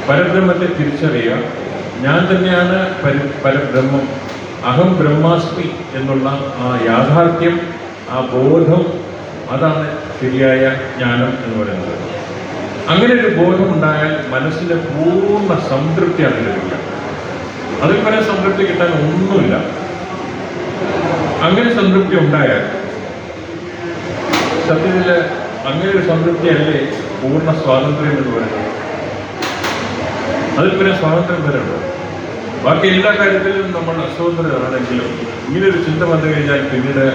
പരബ്രഹ്മത്തെ തിരിച്ചറിയുക. ഞാൻ തന്നെയാണ് പരബ്രഹ്മം, അഹം ബ്രഹ്മാസ്മി എന്നുള്ള ആ യാഥാർത്ഥ്യം, ആ ബോധം, അതാണ് ശരിയായ ജ്ഞാനം എന്ന് പറയുന്നത്. അങ്ങനെ ഒരു ബോധം ഉണ്ടായാൽ മനസ്സിന് പൂർണ്ണ സംതൃപ്തിയാണ് ലഭിക്കുക. അതിൽ പല സംതൃപ്തി കിട്ടാൻ ഒന്നുമില്ല. അങ്ങനെ സംതൃപ്തി ഉണ്ടായാൽ സത്യത്തിൽ അങ്ങനെ ഒരു സംതൃപ്തിയല്ലേ പൂർണ്ണ സ്വാതന്ത്ര്യം എന്ന് പറയുന്നത്. അതിൽ പിന്നെ സ്വാതന്ത്ര്യം വരെയുണ്ട്. ബാക്കി എല്ലാ കാര്യത്തിലും നമ്മൾ അസ്വതന്ത്രരാണെങ്കിലും ഇങ്ങനൊരു ചിന്ത വന്നു കഴിഞ്ഞാൽ പിന്നീട്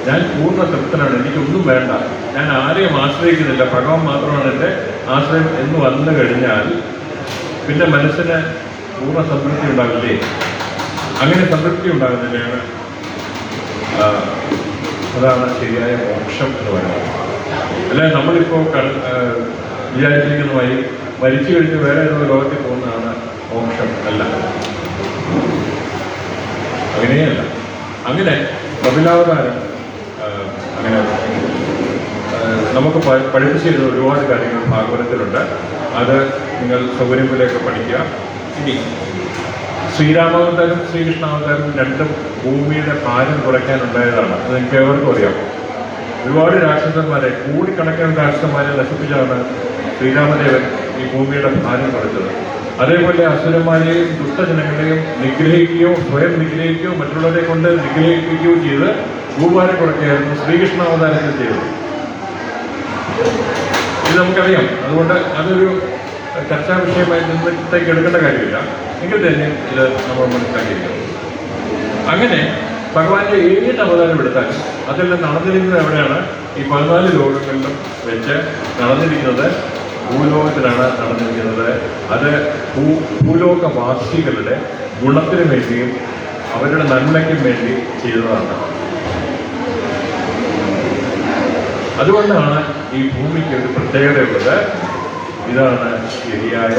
ഞാൻ പൂർണ്ണ തൃപ്തനാണ്, എനിക്കൊന്നും വേണ്ട, ഞാൻ ആരെയും ആശ്രയിക്കുന്നില്ല, ഭഗവാൻ മാത്രമാണ് എൻ്റെ ആശ്രയം എന്ന് വന്നു കഴിഞ്ഞാൽ പിന്നെ മനസ്സിന് പൂർണ്ണ സംതൃപ്തി ഉണ്ടാവില്ലേ? അങ്ങനെ സംതൃപ്തി ഉണ്ടാകുന്നതിനാണ് അതാണ് ശരിയായ മോക്ഷം എന്ന് പറയുന്നത്. അല്ലെ നമ്മളിപ്പോൾ വിചാരിച്ചിരിക്കുന്ന വഴി മരിച്ചു കഴിഞ്ഞ് വേറെ ഏതോ ലോകത്തിൽ പോകുന്നതാണ് മോക്ഷം. അല്ല, അങ്ങനെയല്ല. അങ്ങനെ കപിലാവതാരം അങ്ങനെ നമുക്ക് പഠിപ്പിച്ചു തരുന്ന ഒരുപാട് കാര്യങ്ങൾ ഭാഗവതത്തിലുണ്ട്. അത് നിങ്ങൾ സൗകര്യം പോലെയൊക്കെ പഠിക്കുക. ഇനി ശ്രീരാമാവതാരം ശ്രീകൃഷ്ണാവതാരം രണ്ടും ഭൂമിയുടെ ഭാരം കുറയ്ക്കാനുണ്ടായതാണ്. അത് നിങ്ങൾക്ക് ഏവർക്കും അറിയാം. ഒരുപാട് രാക്ഷസന്മാരെ, കോടിക്കണക്കിന് രാക്ഷസന്മാരെ നശിപ്പിച്ചാണ് ശ്രീരാമദേവൻ ഈ ഭൂമിയുടെ ഭാരം കുറച്ചത്. അതേപോലെ അസുരന്മാരെയും ദുഷ്ടജനങ്ങളെയും നിഗ്രഹിക്കുകയോ സ്വയം നിഗ്രഹിക്കുകയോ മറ്റുള്ളവരെ കൊണ്ട് നിഗ്രഹിക്കുകയോ ചെയ്ത് ഭൂഭാരം കുറയ്ക്കുകയായിരുന്നു ശ്രീകൃഷ്ണാവതാരത്തിൽ ചെയ്തത്. ഇത് നമുക്കറിയാം. അതുകൊണ്ട് അതൊരു ചർച്ചാ വിഷയമായി നിന്നിട്ടേക്ക് എടുക്കേണ്ട കാര്യമില്ല. എങ്കിൽ തന്നെ ഇത് നമ്മൾ മനസ്സിലാക്കിയിരിക്കണം. അങ്ങനെ ഭഗവാന്റെ ഏത് അവതാരം എടുത്താലും അതെല്ലാം നടന്നിരിക്കുന്നത് എവിടെയാണ്? ഈ 14 ലോകങ്ങളിലും വെച്ച് നടന്നിരിക്കുന്നത് ഭൂലോകത്തിലാണ് നടന്നിരിക്കുന്നത്. അത് ഭൂലോകവാസികളുടെ ഗുണത്തിനു വേണ്ടിയും അവരുടെ നന്മയ്ക്കും വേണ്ടി ചെയ്തതാണ്. അതുകൊണ്ടാണ് ഈ ഭൂമിക്ക് ഒരു പ്രത്യേകതയുള്ളത്. ഇതാണ് ശരിയായ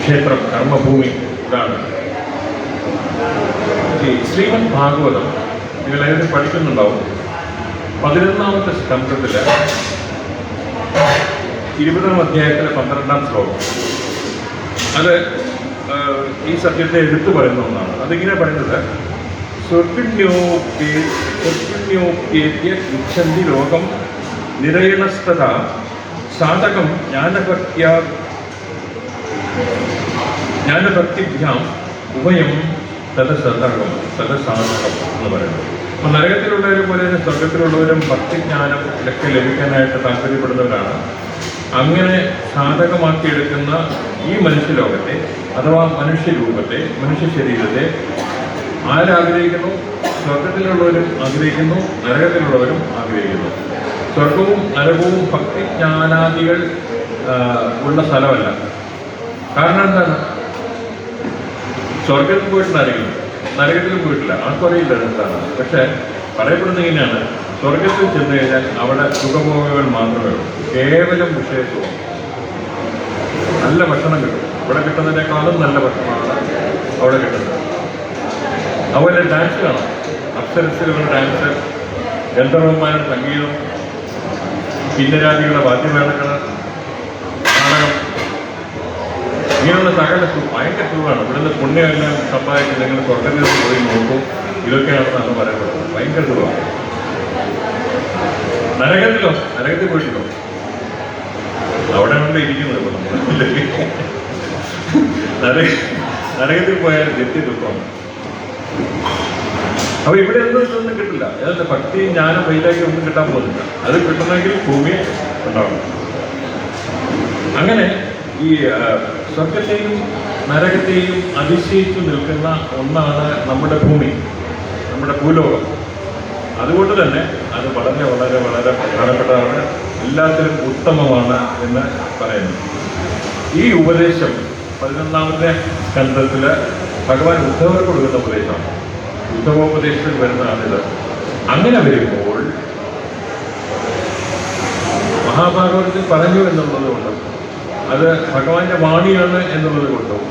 ക്ഷേത്രം, കർമ്മഭൂമി. ഇതാണ് ഈ ശ്രീമദ് ഭാഗവതം. നിങ്ങൾ ഏത് പഠിക്കുന്നുണ്ടാവും. 11ാമത്തെ സ്കന്ധത്തില് 20ാം അധ്യായത്തിലെ 12ാം ശ്ലോകം. അത് ഈ സത്യത്തെ എടുത്തു പറയുന്ന ഒന്നാണ്. അതിങ്ങനെ പറയുന്നത് സ്വർഗിണ്യോപ്യേത്യ ഇച്ഛന്തി ലോകം നിരയണസ്തത സാധകം ജ്ഞാനഭക്തിഭ്യാം ഉഭയം തദസാധകം എന്ന് പറയുന്നത്. അപ്പം നരകത്തിലുള്ളവരെ പോലെ തന്നെ സ്വർഗത്തിലുള്ളവരും ഭക്തിജ്ഞാനം ഒക്കെ ലഭിക്കാനായിട്ട് താല്പര്യപ്പെടുന്നവരാണ്. അങ്ങനെ സാധകമാക്കിയെടുക്കുന്ന ഈ മനുഷ്യലോകത്തെ അഥവാ മനുഷ്യരൂപത്തെ, മനുഷ്യ ശരീരത്തെ ആരാഗ്രഹിക്കുന്നു? സ്വർഗത്തിലുള്ളവരും ആഗ്രഹിക്കുന്നു, നരകത്തിലുള്ളവരും ആഗ്രഹിക്കുന്നു. സ്വർഗവും നരകവും ഭക്തിജ്ഞാനാദികൾ ഉള്ള സ്ഥലമല്ല. കാരണം എന്താണ്? സ്വർഗത്തിൽ പോയിട്ടുണ്ട് ആരെങ്കിലും, നരകത്തിൽ പോയിട്ടില്ല, ആർക്കറിയില്ല എന്താണ്. പക്ഷെ പറയപ്പെടുന്നത് ഇങ്ങനെയാണ്, സ്വർഗത്തിൽ ചെന്ന് കഴിഞ്ഞാൽ അവിടെ സുഖഭോഗങ്ങൾ മാത്രമേ ഉള്ളൂ, കേവലം വിഷയത്വം. നല്ല ഭക്ഷണം കിട്ടും, ഇവിടെ കിട്ടുന്നതിനേക്കാളും നല്ല ഭക്ഷണമാണ് അവിടെ കിട്ടുന്നത്. അതുപോലെ ഡാൻസ് കാണാം, അപ്സരസുകളുടെ ഡാൻസ്, ഗന്ധർവന്മാരുടെ സംഗീതം, കിന്നരാദികളുടെ വാദ്യമേളങ്ങൾ, നാടകം, ഇങ്ങനെയുള്ള സകല ഭയങ്കര സുഖമാണ്. ഇവിടുന്ന് പുണ്യമെല്ലാം സമ്പാദിച്ച് നിങ്ങൾ സ്വർഗത്തിൽ പോയി നോക്കും, ഇതൊക്കെയാണെന്നാണ് പറയപ്പെടുന്നത്. ഭയങ്കര സുഖമാണ്. നരകത്തിൽ പോയിട്ടുണ്ടോ? അവിടെ കൊണ്ട് ഇരിക്കുന്നത് ഇപ്പോൾ നമ്മൾ നരകത്തിൽ പോയാൽ നിത്യ ദുഃഖമാണ്. അപ്പൊ ഇവിടെ ഒന്നും കിട്ടില്ല. ഏതാണ്ട് ഭക്തിയും ജ്ഞാനം വൈരാഗ്യം ഒന്നും കിട്ടാൻ പോകുന്നില്ല. അത് കിട്ടണമെങ്കിൽ ഭൂമി ഉണ്ടാവണം. അങ്ങനെ ഈ സ്വർഗത്തെയും നരകത്തെയും അതിശയിച്ചു നിൽക്കുന്ന ഒന്നാണ് നമ്മുടെ ഭൂമി, നമ്മുടെ ഭൂലോകം. അതുകൊണ്ട് തന്നെ അത് വളരെ വളരെ വളരെ പ്രധാനപ്പെട്ടതാണ്, എല്ലാത്തിലും ഉത്തമമാണ് എന്ന് പറയുന്നു. ഈ ഉപദേശം 11ാമത്തെ സ്കന്ധത്തിൽ ഭഗവാൻ ഉദ്ധവർക്ക് കൊടുക്കുന്ന ഉപദേശമാണ്. ഉദ്ധവോപദേശത്തിൽ വരുന്നതാണിത്. അങ്ങനെ വരുമ്പോൾ മഹാഭാഗവതത്തിൽ പറഞ്ഞു എന്നുള്ളത് കൊണ്ടും അത് ഭഗവാന്റെ വാണിയാണ് എന്നുള്ളത് കൊണ്ടും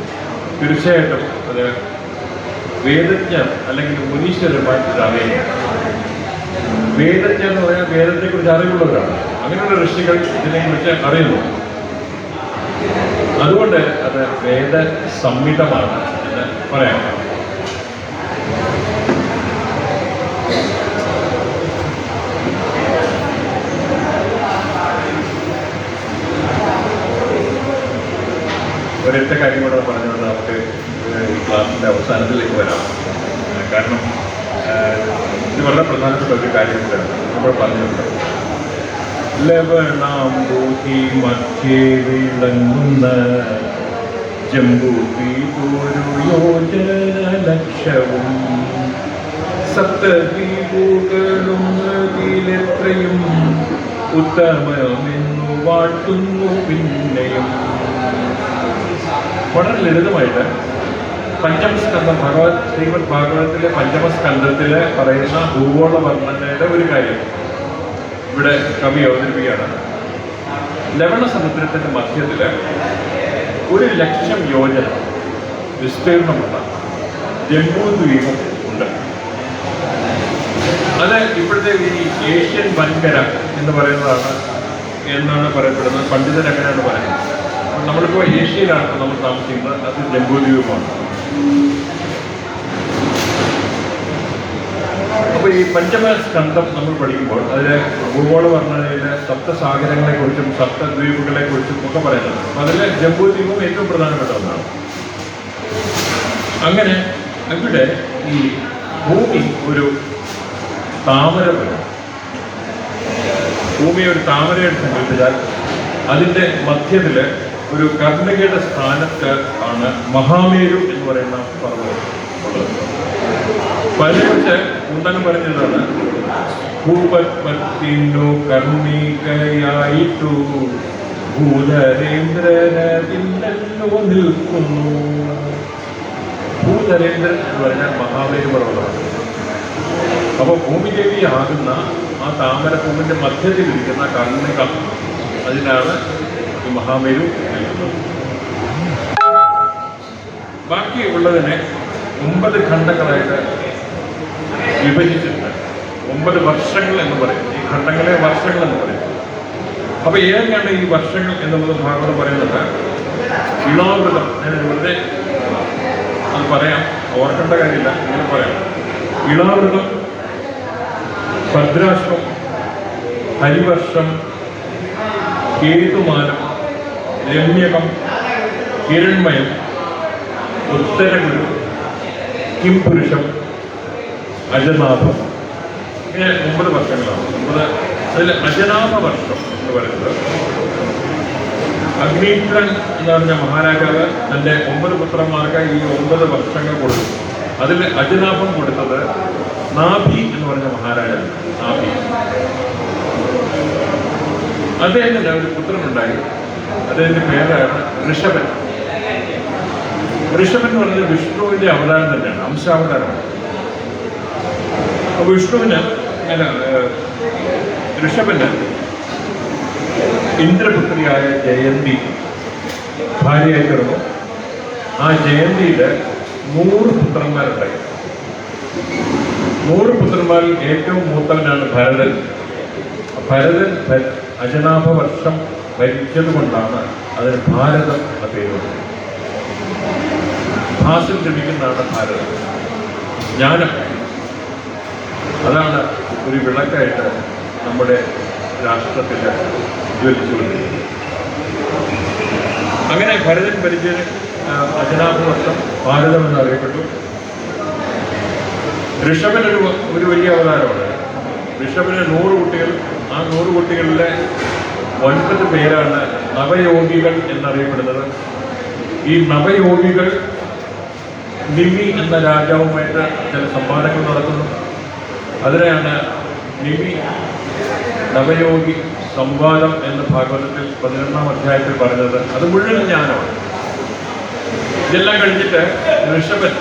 തീർച്ചയായിട്ടും അത് വേദജ്ഞർ അല്ലെങ്കിൽ മുനീശ്വരന്മാർക്ക് അറിയുന്നു. വേദജ്ഞർ എന്ന് പറഞ്ഞാൽ വേദത്തെക്കുറിച്ച് അറിവുള്ളവരാണ്. അങ്ങനെയുള്ള ഋഷികൾ ഇതിനെക്കുറിച്ച് അറിയുന്നു. അതുകൊണ്ട് അത് വേദ സംഹിതമാണ് എന്ന് പറയാം. ഒരൊറ്റ കാര്യം കൂടെ പറഞ്ഞുകൊണ്ട് നമുക്ക് ഈ ക്ലാസിൻ്റെ അവസാനത്തിലേക്ക് വരാം. കാരണം ഇത് വളരെ പ്രധാനപ്പെട്ട ഒരു കാര്യം കൂടെയാണ് നമ്മൾ പറഞ്ഞിട്ടുണ്ട്. ലവണാംബൂഹി മധ്യേ വിളങ്ങുന്ന ജംബൂദ്വീപൊരു യോജനലക്ഷവും സപ്തദ്വീപുകളും നദിയിലെത്രയും ഉത്തമമെന്നു വാഴ്ത്തുന്നു പിന്നെയും. വളരെ ലളിതമായിട്ട് പഞ്ചമസ്കന്ധം, ശ്രീമദ് ഭാഗവതത്തിലെ പഞ്ചമസ്കന്ധത്തിൽ പറയുന്ന ഭൂഗോള വർണ്ണനയുടെ ഒരു കാര്യം ഇവിടെ കവി അവതരിപ്പിക്കുകയാണ്. ലവണ സമുദ്രത്തിന്റെ മധ്യത്തിൽ 1,00,000 യോജന വിസ്തീർണമുള്ള ജംബൂദ്വീപം ഉണ്ട്. അത് ഇപ്പോഴത്തെ ഈ ഏഷ്യൻ വൻകര എന്ന് പറയുന്നതാണ് എന്നാണ് പറയപ്പെടുന്നത്. പണ്ഡിതൻ അങ്ങനെയാണ് പറയുന്നത്. നമ്മളിപ്പോൾ ഏഷ്യയിലാണ് നമ്മൾ താമസിക്കുന്നത്, അത് ജംബൂദ്വീപമാണ്. അപ്പോൾ ഈ പഞ്ചമസ്കന്ധം നമ്മൾ പഠിക്കുമ്പോൾ അതിലെ ഭൂഗോള വർണ്ണനയിലെ സപ്തസാഗരങ്ങളെക്കുറിച്ചും സപ്തദ്വീപുകളെക്കുറിച്ചും ഒക്കെ പറയുന്നത്. അതിലെ ജംബൂദ്വീപം ഏറ്റവും പ്രധാനപ്പെട്ട ഒന്നാണ്. അങ്ങനെ ഇവിടെ ഈ ഭൂമി ഒരു താമര പോലെ, ഭൂമി ഒരു താമരയായിട്ട് സങ്കല്പിച്ചാൽ അതിൻ്റെ മധ്യത്തിൽ ഒരു കർണികയുടെ സ്ഥാനത്ത് ആണ് മഹാമേരു എന്ന് പറയുന്ന പർവ്വതം ഉള്ളത്. അതിനെക്കുറിച്ച് ഉണ്ടെന്ന് പറഞ്ഞതാണ്, ഭൂപത്മത്തിനു കർണികയായിട്ടു ഭൂധരേന്ദ്രനോ നിൽക്കുന്നു. ഭൂധരേന്ദ്രൻ എന്ന് പറഞ്ഞാൽ മഹാമേരു പർവ്വതമാണ്. അപ്പോൾ ഭൂമിദേവി ആകുന്ന ആ താമരപ്പൂവിൻ്റെ മധ്യത്തിലിരിക്കുന്ന കർണിക, അതിനാണ് ഈ മഹാമേരു നിൽക്കുന്നത്. ബാക്കി ഉള്ളതിനെ 9 ഖണ്ഡങ്ങളായിട്ട് വിഭജിച്ചിട്ടുണ്ട്. 9 വർഷങ്ങൾ എന്ന് പറയും. ഈ ഖണ്ഡങ്ങളെ വർഷങ്ങൾ എന്ന് പറയും. അപ്പൊ ഏതൊക്കെയാണ് ഈ വർഷങ്ങൾ എന്നുള്ളത് ഭാഗവതം പറയുന്നത്? ഇളാവൃതം, വെറുതെ അത് പറയാം, ഓർക്കേണ്ട കാര്യമില്ല, ഇങ്ങനെ പറയാം. ഇളാവൃതം, ഭദ്രാശ്വം, ഹരിവർഷം, കേതുമാനം, രമ്യകം, ഹിരൺമയം, ഉത്തരഗുരു, കിംപുരുഷം, അജനാഭം. ഇങ്ങനെ 9 വർഷങ്ങളാണ്. 9 അതിൽ അജനാഭ വർഷം എന്ന് പറയുന്നത് അഗ്നീശ്വരൻ എന്ന് പറഞ്ഞ മഹാരാജാവ് തൻ്റെ 9 പുത്രന്മാർക്ക് ഈ 9 വർഷങ്ങൾ കൊടുത്തു. അതിൽ അജനാഭം കൊടുത്തത് നാഭി എന്ന് പറഞ്ഞ മഹാരാജാവ്. നാഭി അദ്ദേഹത്തിന് ഒരു പുത്രനുണ്ടായി. അദ്ദേഹത്തിന്റെ പേരാണ് ഋഷഭൻ. ഋഷഭൻ എന്ന് പറഞ്ഞത് വിഷ്ണുവിന്റെ അവതാരം തന്നെയാണ്, അംശാവതാരമാണ്. അപ്പൊ വിഷ്ണുവിന് ഋഷഭന് ഇന്ദ്രപുത്രിയായ ജയന്തി ഭാര്യയായി തീർന്നു. ആ ജയന്തിയിൽ 100 പുത്രന്മാരുണ്ടായി. 100 പുത്രന്മാരിൽ ഏറ്റവും മൂത്തവനാണ് ഭരതൻ. ഭരതൻ അജനാഭ വർഷം ഭരിച്ചത് കൊണ്ടാണ് അതിന് ഭാരതം എന്ന പേര് വന്നത്. ഭാസിൽ ലഭിക്കുന്നതാണ് ഭാരതം, ജ്ഞാനം. അതാണ് ഒരു വിളക്കായിട്ട് നമ്മുടെ രാഷ്ട്രത്തിൽ ജ്വലിച്ചുകൊണ്ടിരിക്കുന്നത്. അങ്ങനെ ഭരതൻ ഭരിച്ച അജനാഭ വർഷം ഭാരതം എന്നറിയപ്പെട്ടു. ഋഷഭൻ ഒരു വലിയ അവതാരമാണ്. ഋഷഭന് 100 കുട്ടികൾ. ആ 100 കുട്ടികളിലെ 9 പേരാണ് നവയോഗികൾ എന്നറിയപ്പെടുന്നത്. ഈ നവയോഗികൾ നിമി എന്ന രാജാവുമായിട്ട് ചില സംവാദങ്ങൾ നടത്തുന്നു. അതിനെയാണ് നിമി നവയോഗി സംവാദം എന്ന് ഭാഗവതത്തിൽ 11-ാം അധ്യായത്തിൽ പറഞ്ഞത്. അത് മുഴുവൻ ജ്ഞാനമാണ്. ഇതെല്ലാം കഴിഞ്ഞിട്ട് ഋഷഭൻ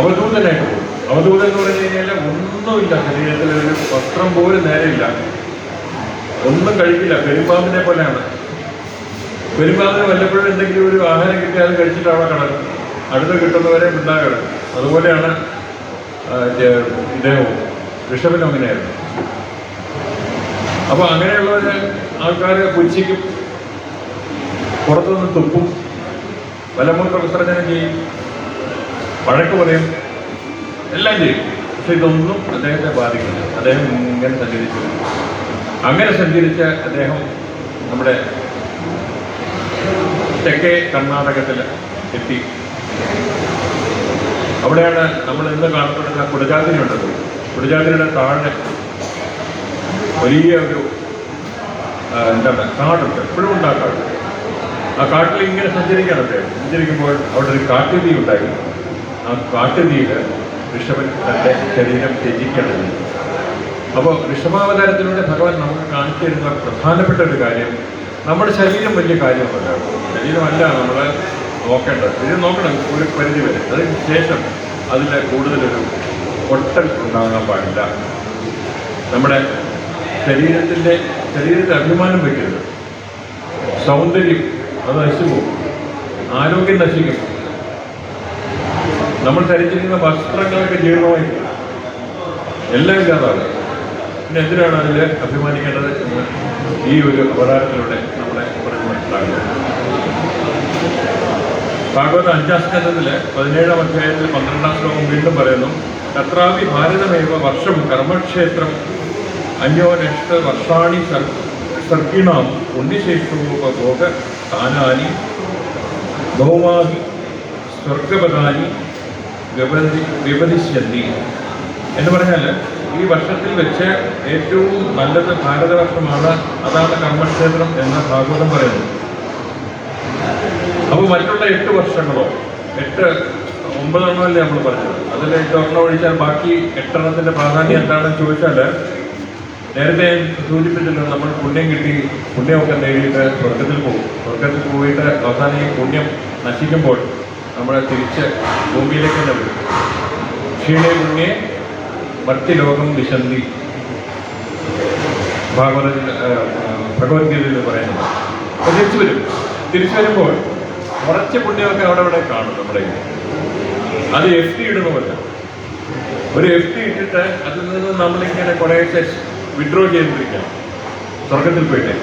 അവധൂതനായിട്ട് പോകും. അവധൂതൻ എന്ന് പറഞ്ഞു കഴിഞ്ഞാൽ ഒന്നുമില്ല, ശരീരത്തിൽ ഒരു വസ്ത്രം പോലും നേരെയില്ല, ഒന്നും കഴിക്കില്ല. പെരുമ്പാമ്പിനെ പോലെയാണ്. പെരുമ്പാമ്പിന് വല്ലപ്പോഴും എന്തെങ്കിലും ഒരു ആഹാരം കിട്ടിയാൽ അത് കഴിച്ചിട്ട് അവിടെ കിടക്കും, അടുത്ത് കിട്ടുന്നവരെ മിണ്ടാതെ കിടക്കും. അതുപോലെയാണ് ഇദ്ദേഹവും. ഋഷഭനും അങ്ങനെയായിരുന്നു. അപ്പൊ അങ്ങനെയുള്ളവര് ആൾക്കാർ പുച്ഛിക്കും, പുറത്തുനിന്ന് തുപ്പും, മലമൂത്ര വിസർജനം ചെയ്യും, വഴക്ക് പറയും, എല്ലാം ചെയ്യും. പക്ഷെ ഇതൊന്നും അദ്ദേഹത്തെ ബാധിക്കില്ല. അദ്ദേഹം ഇങ്ങനെ സഞ്ചരിച്ചു. അങ്ങനെ സഞ്ചരിച്ച അദ്ദേഹം നമ്മുടെ തെക്കേ കർണാടകത്തിൽ എത്തി. അവിടെയാണ് നമ്മൾ ഇന്ന് കാണപ്പെടുന്ന കുടജാദ്രി ഉണ്ടത്. കുടജാദ്രിയുടെ താഴെ വലിയ ഒരു എന്താണ് കാടുണ്ട്, എപ്പോഴും ഉണ്ട് ആ കാട്. ആ കാട്ടിൽ ഇങ്ങനെ സഞ്ചരിക്കുകയാണ് അദ്ദേഹം. സഞ്ചരിക്കുമ്പോൾ അവിടെ ഒരു കാട്ടുതീ ഉണ്ടായി. ആ കാട്ടുതീയിൽ ഋഷഭൻ തൻ്റെ ശരീരം ത്യജിക്കണം. അപ്പോൾ ഋഷഭാവതാരത്തിലൂടെ ഭഗവാൻ നമുക്ക് കാണിച്ചു തരുന്ന പ്രധാനപ്പെട്ട ഒരു കാര്യം, നമ്മുടെ ശരീരം വലിയ കാര്യമല്ല. ശരീരമല്ല നമ്മൾ നോക്കേണ്ടത്. ഇത് നോക്കണം ഒരു പരിധി വരെ. അതിന് ശേഷം അതിൽ കൂടുതലൊരു പൊട്ടൽ ഉണ്ടാകാൻ പാടില്ല. നമ്മുടെ ശരീരത്തിൽ അഭിമാനം വയ്ക്കരുത്. സൗന്ദര്യം അത് നശിച്ചു പോകും, ആരോഗ്യം നശിക്കും. നമ്മൾ ധരിച്ചിരിക്കുന്ന വസ്ത്രങ്ങളൊക്കെ ജീർണമായി എല്ലാം ഇല്ലാതാകും. പിന്നെ എന്തിനാണ് അതിൽ അഭിമാനിക്കേണ്ടത് എന്ന് ഈ ഒരു അവതാരത്തിലൂടെ നമ്മളെ പറഞ്ഞു മനസ്സിലാക്കുന്നത്. ഭാഗവത 5-ാം സ്കന്ധത്തിൽ 17-ാം അധ്യായത്തിൽ 12-ാം ശ്ലോകം വീണ്ടും പറയുന്നു, തത്രാപി ഭാരതമേവ വർഷം കർമ്മക്ഷേത്രം അന്യോനഷ്ട വർഷാണി സർക്കിണാം പുണ്യശേഷോപഭോഗ സ്ഥാനാനി ഭൗമാഹി സ്വർഗപദാനി വ്യപതിഷ്യന്തി എന്ന് പറഞ്ഞാൽ ഈ വർഷത്തിൽ വെച്ച് ഏറ്റവും നല്ലത് ഭാരതവർഷമാണ്, അതാണ് കർമ്മക്ഷേത്രം എന്ന് ഭാഗവതം പറയുന്നു. അപ്പോൾ മറ്റുള്ള 8 വർഷങ്ങളോ 9 എണ്ണമല്ലേ നമ്മൾ പറഞ്ഞത്, അതിൽ 8 എണ്ണം ഒഴിച്ചാൽ ബാക്കി 8 എണ്ണത്തിന്റെ പ്രാധാന്യം എന്താണെന്ന് ചോദിച്ചാൽ, നേരത്തെ സൂചിപ്പിച്ചല്ലോ, നമ്മൾ പുണ്യം കിട്ടി, പുണ്യമൊക്കെ നേടിയിട്ട് സ്വർഗത്തിൽ പോകും. സ്വർഗത്തിൽ പോയിട്ട് അവസാനം ഈ പുണ്യം നശിക്കുമ്പോൾ നമ്മളെ തിരിച്ച് ഭൂമിയിലേക്ക് തന്നെ വരും. ക്ഷീണേ പുണ്യേ മർത്യലോകം വിശന്തി ഭഗവത്ഗീതയിൽ പറയുന്നത്. അപ്പോൾ തിരിച്ചു വരുമ്പോൾ കുറച്ച് പുണ്യമൊക്കെ അവിടെ കാണും നമ്മുടെ. അത് FD ഇടുന്നതല്ല. ഒരു FD ഇട്ടിട്ട് അതിൽ നിന്ന് നമ്മളിങ്ങനെ കുറേശ്ശെ വിഡ്രോ ചെയ്തിരിക്കണം സ്വർഗത്തിൽ പോയിട്ട്.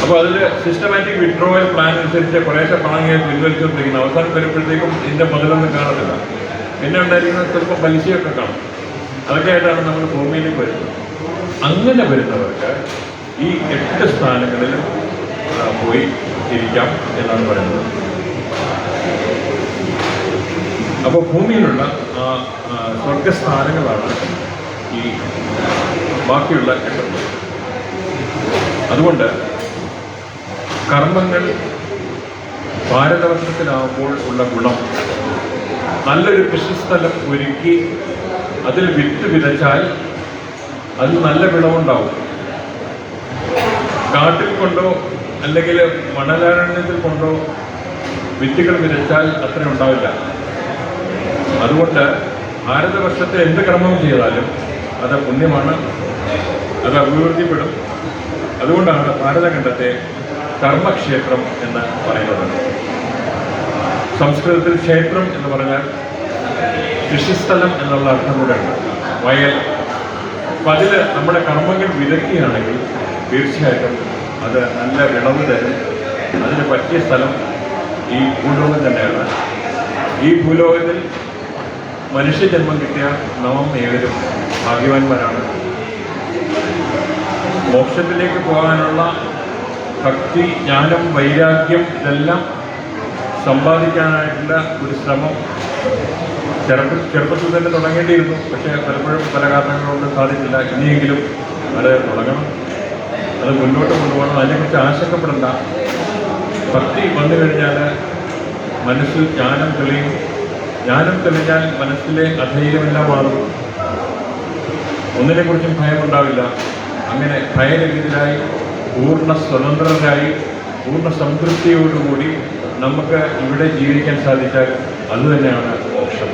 അപ്പോൾ അതിൽ സിസ്റ്റമാറ്റിക് വിഡ്രോവൽ പ്ലാൻ അനുസരിച്ച് കുറേശ്ശെ പണം ഇങ്ങനെ പിൻവലിച്ചുകൊണ്ടിരിക്കുന്നത്. അവസാനം വരുമ്പോഴത്തേക്കും ഇതിൻ്റെ മുതലൊന്നും കാണത്തില്ല. പിന്നെ ഉണ്ടായിരിക്കുന്നത് ചിലപ്പോൾ പലിശയൊക്കെ കാണും. അതൊക്കെ ആയിട്ടാണ് നമ്മൾ ഭൂമിയിലേക്ക് വരുന്നത്. അങ്ങനെ വരുന്നവർക്ക് ഈ 8 സ്ഥാനങ്ങളിലും പോയി ഇരിക്കാം എന്നാണ് പറയുന്നത്. അപ്പോൾ ഭൂമിയിലുള്ള സ്വർഗസ്ഥാനങ്ങളാണ് ഈ ബാക്കിയുള്ള 8. അതുകൊണ്ട് കർമ്മങ്ങൾ ഭാരതവർഷത്തിലാവുമ്പോൾ ഉള്ള ഗുണം, നല്ലൊരു കൃഷിസ്ഥലം ഒരുക്കി അതിൽ വിത്ത് വിതച്ചാൽ അത് നല്ല വിളവുണ്ടാവും. കാട്ടിൽ കൊണ്ടോ അല്ലെങ്കിൽ മണലാരണ്യത്തിൽ കൊണ്ടോ വിത്തുകൾ വിതച്ചാൽ അത്ര ഉണ്ടാവില്ല. അതുകൊണ്ട് ഭാരതവർഷത്തിൽ എന്ത് കർമ്മം ചെയ്താലും അത് പുണ്യമാണ്, അത് അഭിവൃദ്ധിപ്പെടും. അതുകൊണ്ടാണ് ഭാരതഖണ്ഡത്തെ കർമ്മക്ഷേത്രം എന്ന് പറയുന്നത്. സംസ്കൃതത്തിൽ ക്ഷേത്രം എന്ന് പറഞ്ഞാൽ കൃഷിസ്ഥലം എന്നുള്ള അർത്ഥം കൂടെ ഉണ്ട്, വയൽ. അപ്പം അതിൽ നമ്മുടെ കർമ്മങ്ങൾ വിതയ്ക്കുകയാണെങ്കിൽ തീർച്ചയായിട്ടും അത് നല്ല വിളവ് തരും. അതിന് പറ്റിയ സ്ഥലം ഈ ഭൂലോകം തന്നെയാണ്. ഈ ഭൂലോകത്തിൽ മനുഷ്യജന്മം കിട്ടിയ നാം ഏവരും ഭാഗ്യവാന്മാരാണ്. മോക്ഷത്തിലേക്ക് പോകാനുള്ള ഭക്തി, ജ്ഞാനം, വൈരാഗ്യം ഇതെല്ലാം സമ്പാദിക്കാനായിട്ടുള്ള ഒരു ശ്രമം ചെറുപ്പത്തിൽ തന്നെ തുടങ്ങേണ്ടിയിരുന്നു. പക്ഷേ പലപ്പോഴും പല കാരണങ്ങളുകൊണ്ട് സാധിച്ചില്ല. ഇനിയെങ്കിലും അത് തുടങ്ങണം, അത് മുന്നോട്ട് കൊണ്ടുപോകണം. അതിനെക്കുറിച്ച് ആശങ്കപ്പെടേണ്ട. ഭക്തി വന്നു കഴിഞ്ഞാൽ മനസ്സിൽ ജ്ഞാനം തെളിയും. ജ്ഞാനം തെളിഞ്ഞാൽ മനസ്സിലെ അധൈര്യമെല്ലാം മാറും. ഒന്നിനെക്കുറിച്ചും ഭയമുണ്ടാവില്ല. അങ്ങനെ ഭയരഹിതരായി പൂർണ്ണ സ്വതന്ത്രരായി പൂർണ്ണ സംതൃപ്തിയോടുകൂടി നമുക്ക് ഇവിടെ ജീവിക്കാൻ സാധിച്ചാൽ അതുതന്നെയാണ് മോക്ഷം.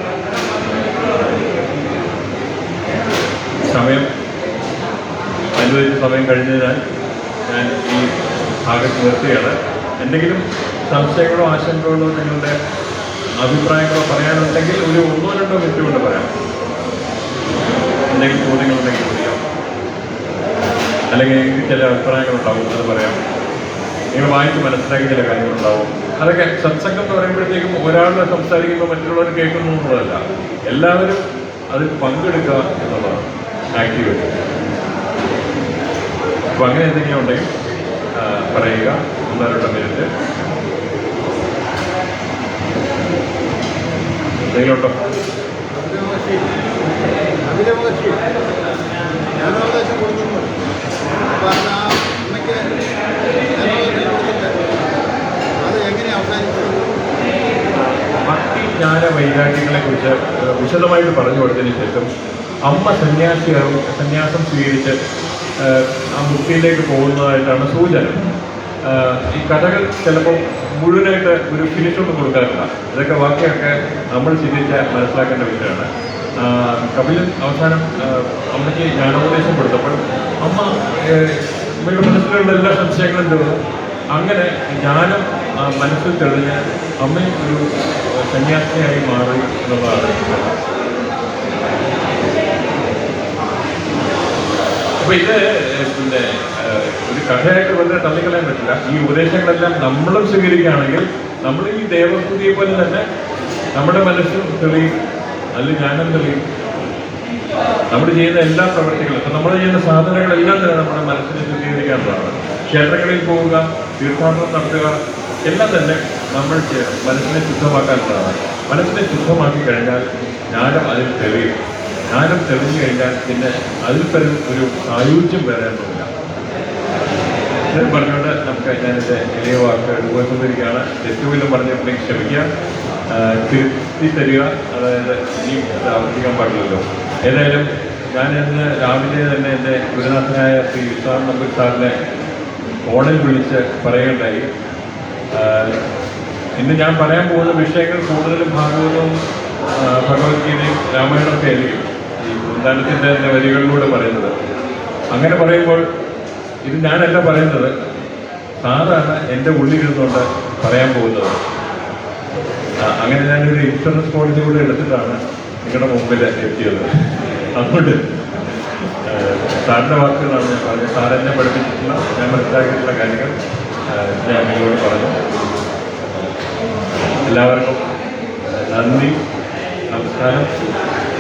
അനുവദിച്ച സമയം കഴിഞ്ഞതിനാൽ ഞാൻ ഈ ഭാഗത്ത് നിർത്തുകയാണ്. എന്തെങ്കിലും സംശയങ്ങളോ ആശങ്കകളോ നിങ്ങളുടെ അഭിപ്രായങ്ങളോ പറയാനുണ്ടെങ്കിൽ ഒരു 1-2 മിനിറ്റ് കൊണ്ട് പറയാം. എന്തെങ്കിലും ചോദ്യങ്ങളുണ്ടെങ്കിൽ ചോദിക്കാം, അല്ലെങ്കിൽ എനിക്ക് ചില അഭിപ്രായങ്ങളുണ്ടാവും, അത് പറയാം. നിങ്ങൾ വായിച്ച് മനസ്സിലാക്കി ചില കാര്യങ്ങളുണ്ടാവും. അതൊക്കെ സത്സംഗം എന്ന് പറയുമ്പോഴത്തേക്കും ഒരാൾ സംസാരിക്കുമ്പോൾ മറ്റുള്ളവർ കേൾക്കുന്നു എന്നുള്ളതല്ല, എല്ലാവരും അതിൽ പങ്കെടുക്കുക എന്നുള്ളതാണ് ആക്ടിവിറ്റി. അപ്പോൾ അങ്ങനെ എന്തെങ്കിലും ഉണ്ടെങ്കിൽ പറയുക. 1-2 മിനിറ്റ് എന്തെങ്കിലും ഉണ്ടോ? ഭക്തി ജ്ഞാന വൈരാഗ്യങ്ങളെ കുറിച്ച് വിശദമായിട്ട് പറഞ്ഞു കൊടുത്തതിന് ശേഷം അമ്മ സന്യാസം സ്വീകരിച്ച് ആ മുക്തിയിലേക്ക് പോകുന്നതായിട്ടാണ് സൂചന. ഈ കഥകൾ ചിലപ്പോൾ മുഴുവനായിട്ട് ഒരു ഫിനിഷൊന്നും കൊടുക്കാറില്ല. ഇതൊക്കെ ബാക്കിയൊക്കെ നമ്മൾ ചിന്തിച്ച് മനസ്സിലാക്കേണ്ട വിഷയമാണ്. കപിലൻ അവസാനം അമ്മയ്ക്ക് ജ്ഞാനോപദേശം കൊടുത്തപ്പോൾ അമ്മ അമ്മയുടെ മനസ്സിലുള്ള എല്ലാ സംശയങ്ങളും തീർന്നു. അങ്ങനെ ജ്ഞാനം മനസ്സിൽ തെളിഞ്ഞ് അമ്മയും ഒരു സന്യാസിനിയായി മാറി എന്നുള്ളതാണ്. അപ്പോൾ ഇത് പിന്നെ ഒരു കഥയായിട്ട് വളരെ തള്ളിക്കളയാൻ പറ്റില്ല. ഈ ഉപദേശങ്ങളെല്ലാം നമ്മളും സ്വീകരിക്കുകയാണെങ്കിൽ നമ്മൾ ഈ ദേവസ്തുതിയെ പോലെ തന്നെ നമ്മുടെ മനസ്സിൽ തെളിയും, അതിൽ ജ്ഞാനം തെളിയും. നമ്മൾ ചെയ്യുന്ന എല്ലാ പ്രവൃത്തികളും, ഇപ്പം നമ്മൾ ചെയ്യുന്ന സാധനങ്ങളെല്ലാം തന്നെ നമ്മുടെ മനസ്സിനെ ശുദ്ധീകരിക്കാനുള്ളതാണ്. ക്ഷേത്രങ്ങളിൽ പോവുക, തീർത്ഥാടനം നടത്തുക, എല്ലാം തന്നെ നമ്മൾ മനസ്സിനെ ശുദ്ധമാക്കാനുള്ളതാണ്. മനസ്സിനെ ശുദ്ധമാക്കി കഴിഞ്ഞാൽ ജ്ഞാനം അതിൽ തെളിയും. ജ്ഞാനം തെളിഞ്ഞു കഴിഞ്ഞാൽ പിന്നെ അതിൽ തരും ഒരു സായുജ്യം വരാനൊന്നുമില്ല. ഇത് പറഞ്ഞുകൊണ്ട് നമുക്ക് ഞാനെൻ്റെ ഇളയ വാക്ക് എടുക്കുമ്പോഴത്തേക്കാണ് തെറ്റുപോലും പറഞ്ഞപ്പോഴേക്ക് ക്ഷമിക്കുക, തിരുത്തി തരിക. അതായത് ഇനി ആവർത്തിക്കാൻ പാടില്ലല്ലോ. ഏതായാലും ഞാൻ ഇന്ന് രാവിലെ തന്നെ എൻ്റെ ഗുരുനാഥനായ ശ്രീ വിശ്വാസ് നമ്പൂരി സാറിനെ ഫോണിൽ വിളിച്ച് പറയുകയുണ്ടായി. ഇന്ന് ഞാൻ പറയാൻ പോകുന്ന വിഷയങ്ങൾ കൂടുതലും ഭാഗവതവും ഭഗവത്ഗീതയും രാമായണമൊക്കെ ആയിരിക്കും ഈ വൃന്ദാനത്തിൻ്റെ തന്നെ വരികളിലൂടെ പറയുന്നത്. അങ്ങനെ പറയുമ്പോൾ ഇത് ഞാനല്ല പറയുന്നത്, സാറാണ് എൻ്റെ ഉള്ളിലിരുന്നുകൊണ്ട് പറയാൻ പോകുന്നത്. അങ്ങനെ ഞാനൊരു ഇൻഷുറൻസ് പോളിസി കൂടെ എടുത്തിട്ടാണ് നിങ്ങളുടെ മുമ്പിൽ എത്തിയത്. അതുകൊണ്ട് സാറിൻ്റെ വാക്കുകളാണ് ഞാൻ പറഞ്ഞത്. സാർ എന്നെ പഠിപ്പിച്ചിട്ടുള്ള ഞാൻ മനസ്സിലാക്കിയിട്ടുള്ള കാര്യങ്ങൾ ഞാൻ നിങ്ങളോട് പറഞ്ഞു. എല്ലാവർക്കും നന്ദി, നമസ്കാരം.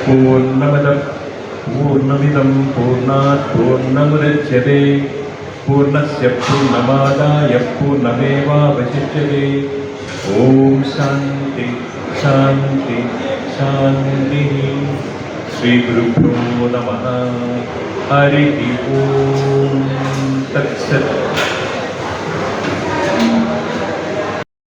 പൂർണ്ണമതം പൂർണ്ണമിദം പൂർണ്ണാത് പൂർണ്ണമുദച്യതേ പൂർണ്ണസ്യ പൂർണ്ണമാദായ പൂർണ്ണമേവാവശിഷ്യതേ. ഓം ശാന്തി ശാന്തി ശാന്തി. ശ്രീ ഗുരുഭ്യോ നമഃ. ഹരി ഓം തത്സത്.